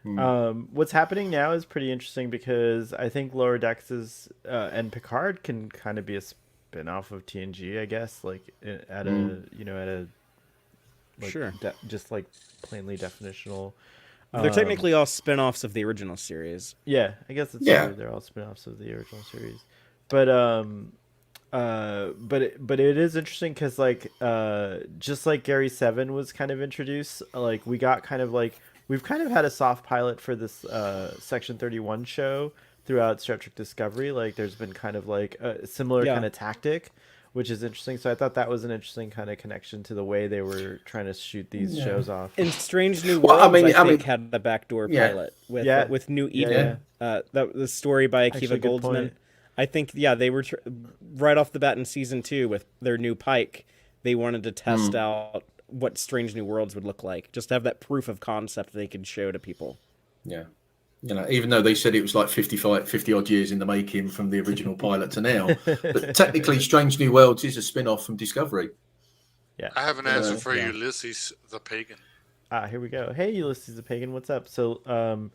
What's happening now is pretty interesting because I think Lower Decks is and Picard can kind of be a spin-off of TNG, I guess, like at a like, Sure. just like plainly definitional. They're technically all spin-offs of the original series. Yeah, I guess it's Yeah. true. They're all spin-offs of the original series. But it is interesting because like just like Gary 7 was kind of introduced, like we got kind of like we've kind of had a soft pilot for this Section 31 show throughout Star Trek Discovery. Like there's been kind of like a similar Yeah. kind of tactic, which is interesting. So I thought that was an interesting kind of connection to the way they were trying to shoot these shows off. And Strange New Well, Worlds, I mean, had the backdoor Yeah. pilot with Yeah. with New Yeah, Eden. That the story by Akiva Actually, good Goldsman. point. I think they were right off the bat in season 2 with their new Pike. They wanted to test out what Strange New Worlds would look like, just to have that proof of concept they could show to people. Yeah. You know, even though they said it was like 50 odd years in the making from the original pilot to now, but technically Strange New Worlds is a spin-off from Discovery. Yeah. I have an answer for yeah. you, Ulysses the Pagan. Here we go. Hey, Ulysses the Pagan, what's up? So,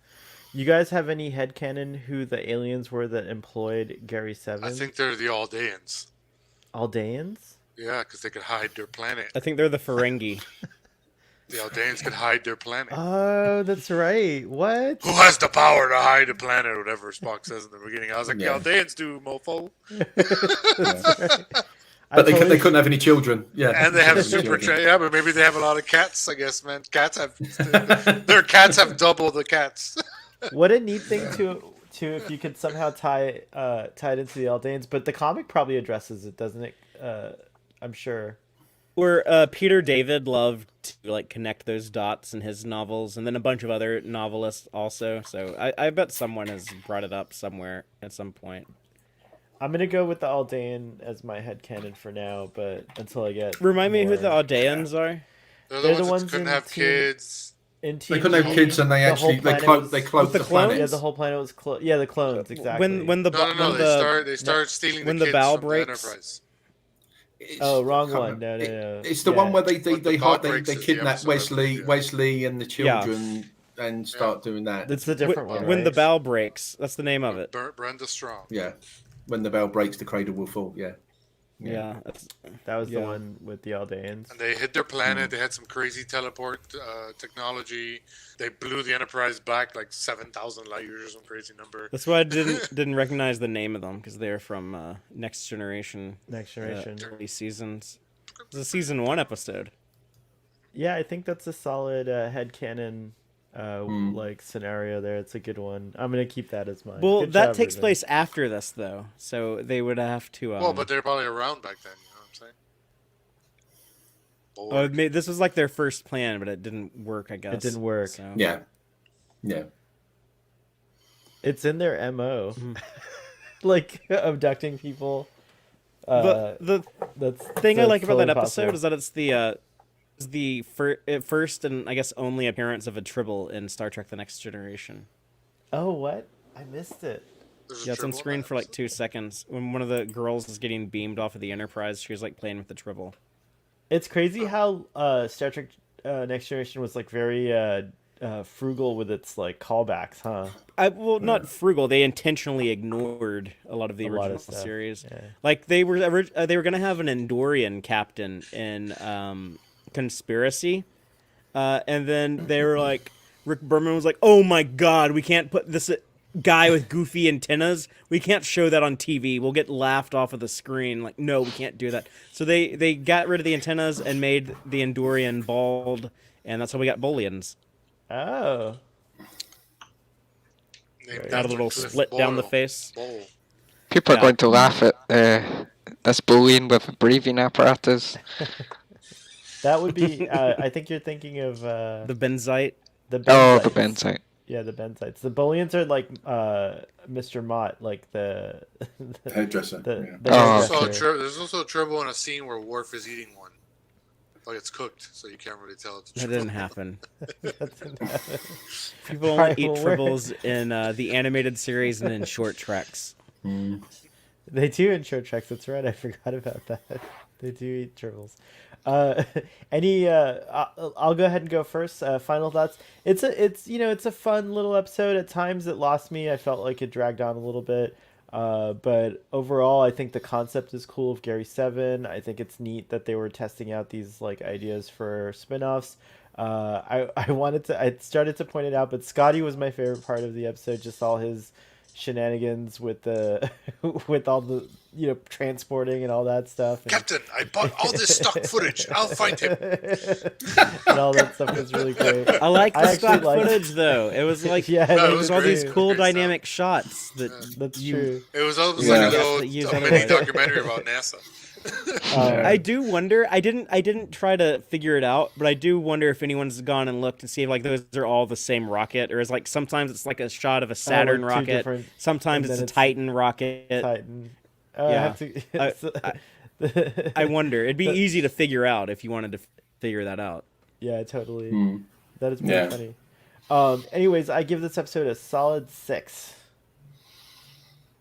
you guys have any headcanon who the aliens were that employed Gary 7? I think they're the Aldeans. Aldeans? Yeah, because they could hide their planet. I think they're the Ferengi. The Aldeans could hide their planet. Oh, that's right. What? Who has the power to hide a planet, or whatever Spock says in the beginning. I was like, Yeah. the Aldeans do, mofo. But they couldn't have any children. Yeah. And they have Any super children. yeah, but maybe they have a lot of cats, I guess, man. Their cats have double the cats. What a neat thing to if you could somehow tie it into the Aldeans, but the comic probably addresses it, doesn't it? I'm sure. Where Peter David loved to like connect those dots in his novels, and then a bunch of other novelists also. So I bet someone has brought it up somewhere at some point. I'm gonna go with the Aldean as my headcanon for now, but until I get Remind me who more- the Aldeans are. They're the ones that couldn't in have kids. in They couldn't have kids, and they the whole actually they planet cloaked was- the the planet. Yeah, the whole planet was the clones, exactly. When the No, they start stealing when the the kids bow from breaks. the Enterprise. Oh, wrong I can't one. remember. No. It's the Yeah. one where they But the bow breaks is the kidnap episode, I believe, yeah. Wesley and the children and start doing that. It's a different one. When right? the bow breaks, that's the name of it. Brenda Strong. Yeah. When the bell breaks, the cradle will fall. Yeah. Yeah, that's, That was the Yeah. one with the Aldeans. And they hid their planet. They had some crazy teleport technology. They blew the Enterprise back like 7,000 light years or some crazy number. that's why I didn't recognize the name of them, because they're from Next Generation. Next Generation. Early seasons. It's a season 1 episode. Yeah, I think that's a solid headcanon like scenario there. It's a good one. I'm gonna keep that as mine. Well, Good that job, takes Ruben. place after this, though, so they would have to. Well, but they're probably around back then. You know what I'm saying? This was like their first plan, but it didn't work. I guess It didn't work. So. Yeah. It's in their MO, Mhm. like abducting people. The That's thing I like about that totally episode possible. is that it's the first and I guess only appearance of a Tribble in Star Trek: The Next Generation. Oh, what? I missed it. Yeah, it's on screen for like 2 seconds. When one of the girls was getting beamed off of the Enterprise, she was like playing with the Tribble. It's crazy how Star Trek Next Generation was like very frugal with its like callbacks, huh? Not frugal. They intentionally ignored a lot of the original stuff. series. Yeah. Like they were gonna have an Andorian captain in Conspiracy, and then they were like, Rick Berman was like, "Oh my God, we can't put this guy with goofy antennas. We can't show that on TV. We'll get laughed off of the screen." Like, no, we can't do that. So they got rid of the antennas and made the Andorian bald, and that's how we got Bolians. Oh. Got a little split down the face. People are going to laugh at this bullying with a breathing apparatus. That would be. I think you're thinking of The Benzite. the Oh, Benzites. the Benzite. Yeah, the Benzites. The Bolians are like Mr. Mott, like the Hairdresser. the Oh, hairdresser. There's also a Tribble in a scene where Worf is eating one. Like it's cooked, so you can't really tell it's a That Tribble. didn't happen. People Alright, only eat well, we're- tribbles in the animated series and in short treks. They do in short treks. That's right. I forgot about that. They do eat tribbles. I'll go ahead and go first. Final thoughts. It's a fun little episode. At times it lost me. I felt like it dragged on a little bit. But overall, I think the concept is cool of Gary 7. I think it's neat that they were testing out these like ideas for spin-offs. I started to point it out, but Scotty was my favorite part of the episode. Just all his shenanigans with the with all the transporting and all that stuff. And, Captain, I bought all this stock footage. I'll find him. and all that stuff was really great. I like the I actually stock liked- footage though. It was like Yeah, No, it it was was all these great. cool Great stuff. dynamic shots that That's you- true. It was almost Yeah. like a Yes, little that use a other mini way. documentary about NASA. I do wonder. I didn't try to figure it out, but I do wonder if anyone's gone and looked to see if like those are all the same rocket, or is like sometimes it's like a shot of a Saturn like two rocket, different- sometimes and it's then a it's Titan rocket. Titan. Yeah. I have to, I wonder. It'd be The- easy to figure out if you wanted to figure that out. Yeah, totally. Mm. That is pretty Yeah. funny. Anyways, I give this episode a solid 6.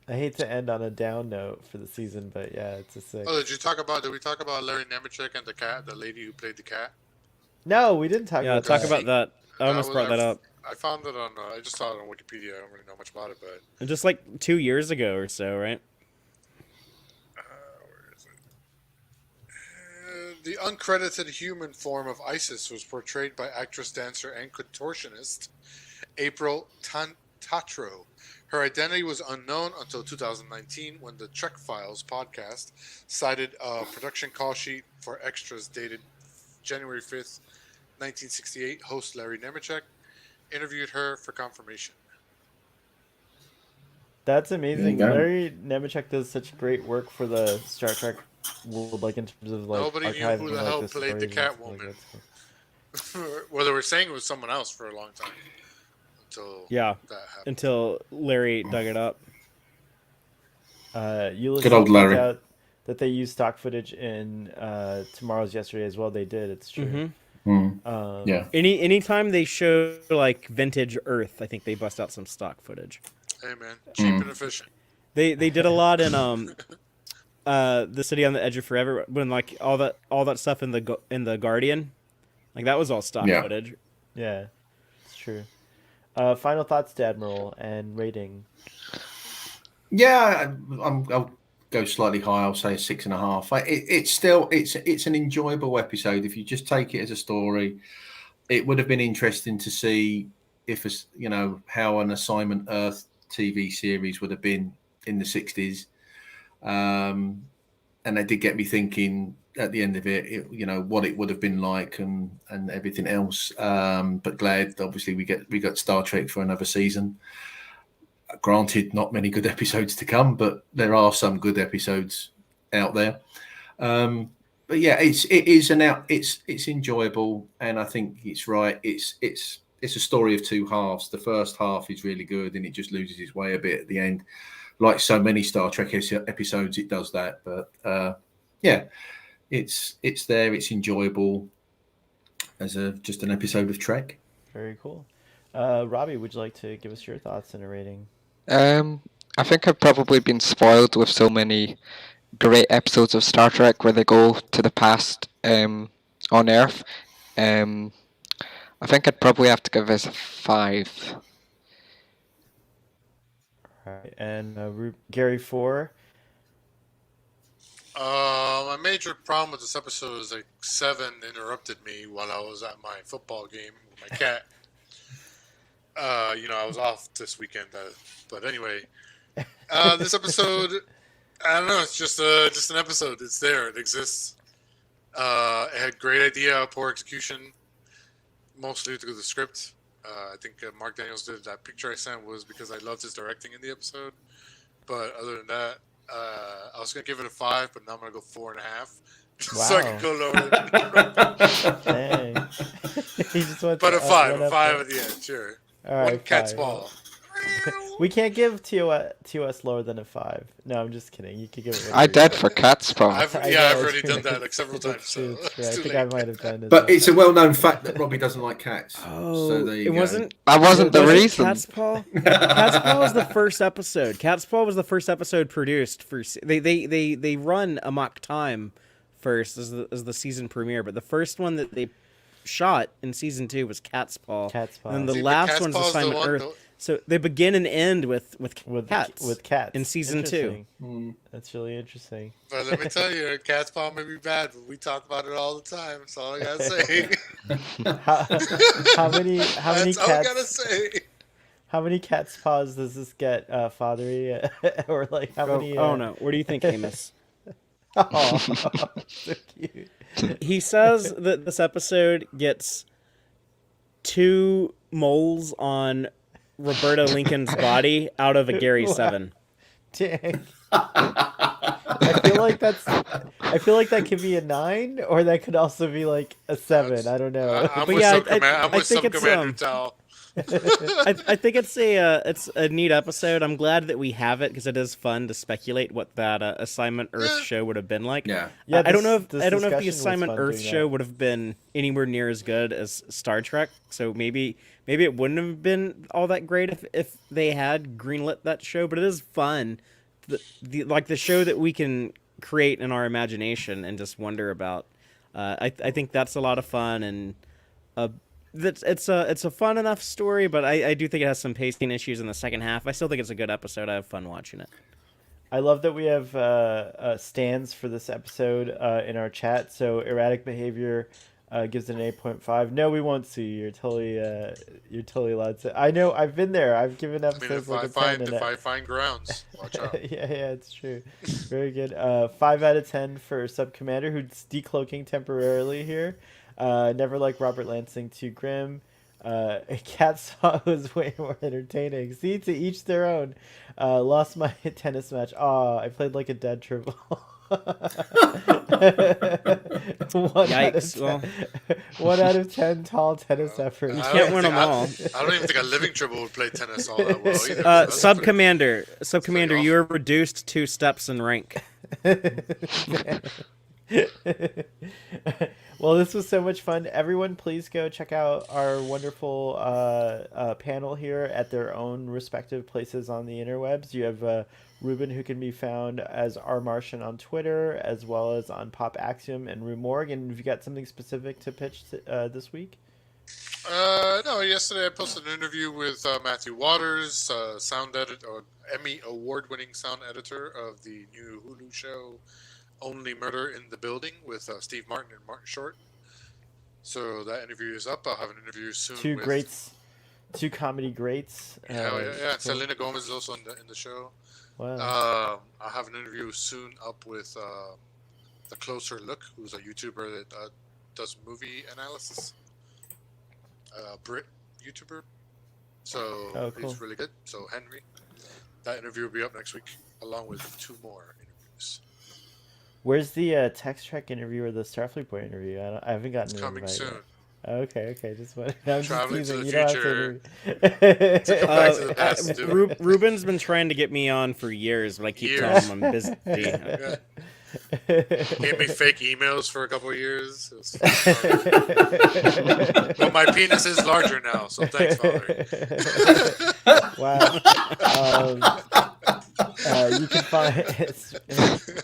I hate to end on a down note for the season, but yeah, it's a 6. Oh, did we talk about Larry Nemechek and the cat, the lady who played the cat? No, we didn't talk Yeah, about talk that. about that. I almost was- brought that up. I found it on. I just saw it on Wikipedia. I don't really know much about it, but Just like 2 years ago or so, right? where is it? The uncredited human form of Isis was portrayed by actress, dancer, and contortionist April Tatro. Her identity was unknown until 2019 when the Trek Files podcast cited a production call sheet for extras dated January 5th, 1968. Host Larry Nemechek interviewed her for confirmation. That's amazing. There you go. Larry Nemechek does such great work for the Star Trek world, like in terms of like Nobody knew archiving who the like, hell the played the stories and stuff like Catwoman. that. Well, they were saying it was someone else for a long time until Yeah. that happened. Until Larry dug it up. Ulysses Good old points Larry. out that they used stock footage in Tomorrow's Yesterday as well. They did. It's true. Mm. Yeah. Anytime they show like vintage Earth, I think they bust out some stock footage. Hey man, cheap and efficient. They did a lot in the City on the Edge of Forever when like all that stuff in the Guardian, like that was all stock Yeah. footage. Yeah, it's true. Final thoughts, Admiral, and rating. Yeah, I'll go slightly high. I'll say 6.5. It's an enjoyable episode. If you just take it as a story, it would have been interesting to see if how an Assignment Earth TV series would have been in the 60s. they did get me thinking at the end of it, what it would have been like and everything else. But glad, obviously, we got Star Trek for another season. Granted, not many good episodes to come, but there are some good episodes out there. But yeah, it's enjoyable, and I think it's right. It's a story of two halves. The first half is really good, and it just loses its way a bit at the end. Like so many Star Trek episodes, it does that. But yeah, it's there. It's enjoyable as just an episode of Trek. Very cool. Robbie, would you like to give us your thoughts and a rating? I think I've probably been spoiled with so many great episodes of Star Trek where they go to the past on Earth. I think I'd probably have to give this a 5. All right, and Gary 4. My major problem with this episode is like 7 interrupted me while I was at my football game with my cat. I was off this weekend, but anyway, this episode, I don't know. It's just an episode. It's there. It exists. It had great idea, poor execution, mostly through the script. I think Mark Daniels did that picture I sent was because I loved his directing in the episode. But other than that, I was gonna give it a 5, but now I'm gonna go 4.5. Wow. So I can go lower. Dang. He just went But to, a 5 went up 5 there. at the end, sure. All right, One cat's 5. paw. We can't give TOS lower than a 5. No, I'm just kidding. You could give it. whatever I you did want. for Cat's Paw. I've I know, already it's done true. that like several times. It's true, So it's true. I it's too think I late. might have done it. But it's a well-known fact that Robbie doesn't like cats. Oh, So there you it go. wasn't. That wasn't the Was it reason. Cat's Paw. Cat's Paw was the first episode. Cat's Paw was the first episode produced for. They run Amok Time first as the season premiere, but the first one that they shot in season 2 was Cat's Paw. Cat's Paw. And then the See, but last Cat's one's Paw's the Assignment one, Earth. though. So they begin and end with cats. With cats in season 2. Interesting. That's really interesting. But let me tell you, cat's paw may be bad, but we talk about it all the time. That's all I gotta say. How many That's all I gotta cats? say. How many cat's paws does this get, Fathery? Or like how many? Oh no! What do you think, Amos? Oh, so cute. He says that this episode gets 2 moles on Roberta Lincoln's body out of a Gary Wow. 7. Dang. I feel like that could be a 9, or that could also be like a 7. I don't know. I'm But with yeah, some, I I'm with think some it's, Commander Tal. I think it's a neat episode. I'm glad that we have it because it is fun to speculate what that Assignment Earth show would have been like. Yeah. Yeah, I don't know if this the discussion was Assignment fun Earth doing show that. would have been anywhere near as good as Star Trek. So maybe it wouldn't have been all that great if they had greenlit that show. But it is fun, the show that we can create in our imagination and just wonder about. I think that's a lot of fun, and it's a fun enough story. But I do think it has some pacing issues in the second half. I still think it's a good episode. I have fun watching it. I love that we have stands for this episode in our chat. So erratic behavior gives it an 8.5. No, we won't sue you. You're totally allowed to. I know. I've been there. I've given I mean, episodes if I like a 10. find and if I find grounds, watch out. yeah, it's true. Very good. 5 out of 10 for Sub Commander, who's decloaking temporarily here. Never like Robert Lansing, too grim. Cat Saw was way more entertaining. See, to each their own. Lost my tennis match. Aw, I played like a dead triple. Yikes! Well, 1 out of 10 tall tennis efforts. You I can't don't win think- them all. I don't even think a living triple would play tennis all that well either. That's Sub pretty- Commander, pretty you are reduced 2 steps in rank. Well, this was so much fun. Everyone, please go check out our wonderful panel here at their own respective places on the interwebs. You have Ruben, who can be found as R Martian on Twitter, as well as on Pop Axiom and Rue Morgue. And have you got something specific to pitch this week? No, yesterday I posted an interview with Matthew Waters, sound editor, or Emmy award-winning sound editor of the new Hulu show Only Murder in the Building with Steve Martin and Martin Short. So that interview is up. I'll have an interview soon. Two with... two comedy greats. Yeah. Selena Gomez is also in the show. Wow. I have an interview soon up with The Closer Look, who's a YouTuber that does movie analysis. Brit YouTuber. So cool. he's really good. So Henry, that interview will be up next week, along with 2 more interviews. Where's the Text Trek interview or the Starfleet Boy interview? I haven't gotten It's an coming invite soon. yet. Okay, just what I'm Traveling just to teasing. the You don't have future. to. To come back to the past. Ruben's been trying to get me on for years, but I keep telling him I'm busy. Yeah. He gave me fake emails for a couple of years. But my penis is larger now, so thanks, Father. Wow. You can find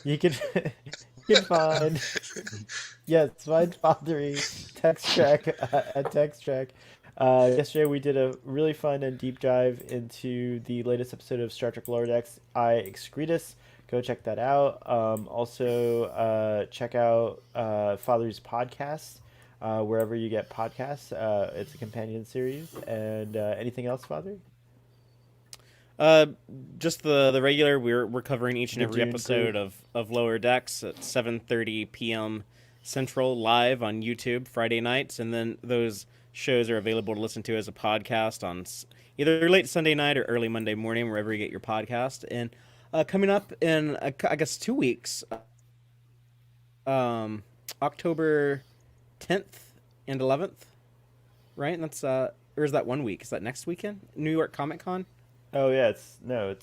you can find find Fathery Text Track at Text Track. Yesterday we did a really fun and deep dive into the latest episode of Star Trek Lower Decks, I Excretus. Go check that out. Also, check out Father's podcast wherever you get podcasts. It's a companion series. And anything else, Father? Just the regular. We're covering each and The every Dune episode crew. of Lower Decks at 7:30 p.m. Central live on YouTube Friday nights, and then those shows are available to listen to as a podcast on either late Sunday night or early Monday morning, wherever you get your podcast. And coming up in I guess 2 weeks, October 10th and 11th, right? And that's or is that 1 week? Is that next weekend? New York Comic Con. Oh yeah, it's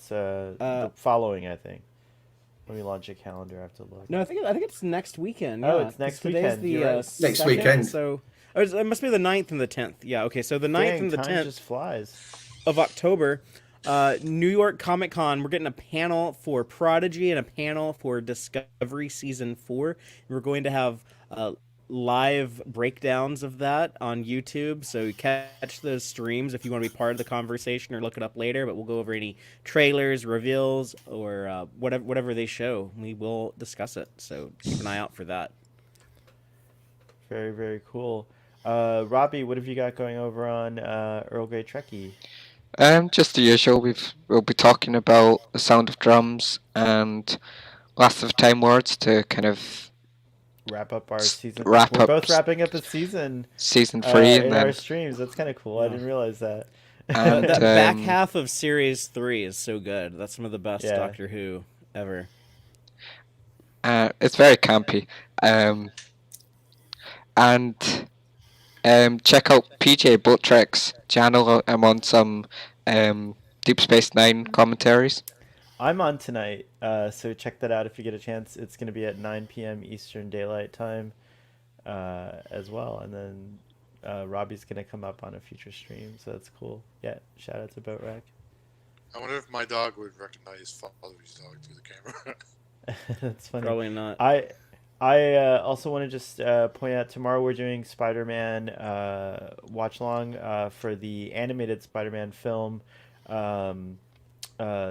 the following, I think. Let me launch a calendar. I have to look. No, I think it's next weekend. Oh, Yeah, it's next 'cause weekend. Today's You're the right. Next 2nd, weekend. So it must be the 9th and the 10th. Yeah. Okay. So the 9th Dang, and the time 10th just flies. of October, New York Comic Con. We're getting a panel for Prodigy and a panel for Discovery Season 4. We're going to have live breakdowns of that on YouTube, so catch those streams if you want to be part of the conversation or look it up later. But we'll go over any trailers, reveals, or whatever they show. We will discuss it, so keep an eye out for that. Very, very cool. Robbie, what have you got going over on Earl Grey Trekkie? Just the usual. We'll be talking about The Sound of Drums and Last of Time Words to kind of Wrap up our season. We're both wrapping up a season. Season 3 in and then our streams. That's kind of cool. I didn't realize that. And, that back half of Series 3 is so good. That's some of the best Doctor Who ever. It's very campy. And check out PJ Boatrek's channel. I'm on some Deep Space Nine commentaries. I'm on tonight, so check that out if you get a chance. It's going to be at 9 p.m. Eastern Daylight Time as well. And then Robbie's going to come up on a future stream, so that's cool. Yeah, shout out to Boat Rack. I wonder if my dog would recognize Father's dog through the camera. That's funny. Probably not. I also want to just point out tomorrow we're doing Spider-Man watch along for the animated Spider-Man film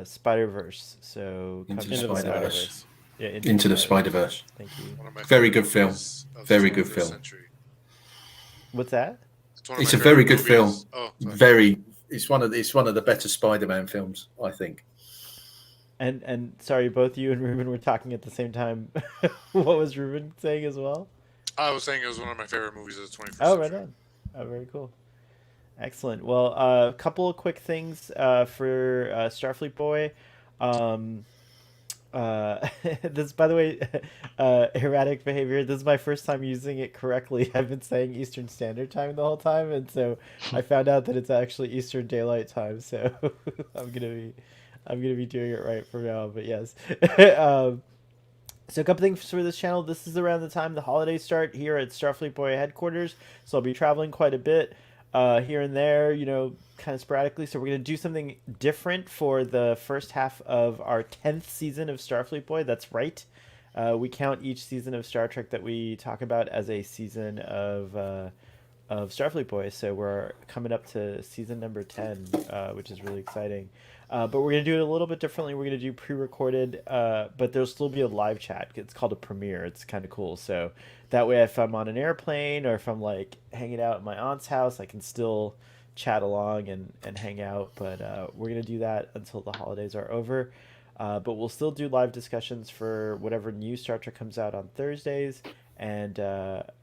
Spider-Verse. So Into come the Spider-Verse. Yeah, Into the Spider-Verse. Thank you. One of my Very favorite good film. movies of the Very good 21st film. century. What's that? One of It's my a very favorite good film. movies. Oh, sorry. It's one of the better Spider-Man films, I think. And sorry, both you and Ruben were talking at the same time. What was Ruben saying as well? I was saying it was one of my favorite movies of the 21st Oh, century. right on. Oh, very cool. Excellent. Well, a couple of quick things for Starfleet Boy. This, by the way, erratic behavior. This is my first time using it correctly. I've been saying Eastern Standard Time the whole time, and so I found out that it's actually Eastern Daylight Time. So I'm gonna be doing it right from now. But yes. So a couple things for this channel. This is around the time the holidays start here at Starfleet Boy headquarters. So I'll be traveling quite a bit here and there, kind of sporadically. So we're going to do something different for the first half of our 10th season of Starfleet Boy. That's right. We count each season of Star Trek that we talk about as a season of Starfleet Boy. So we're coming up to season number 10, which is really exciting. But we're going to do it a little bit differently. We're going to do pre-recorded, but there'll still be a live chat. It's called a premiere. It's kind of cool. So that way, if I'm on an airplane or if I'm like hanging out at my aunt's house, I can still chat along and hang out. But we're going to do that until the holidays are over. But we'll still do live discussions for whatever new Star Trek comes out on Thursdays. And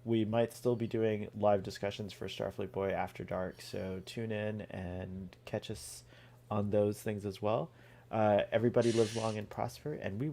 we might still be doing live discussions for Starfleet Boy After Dark. So tune in and catch us on those things as well. Everybody live long and prosper, and we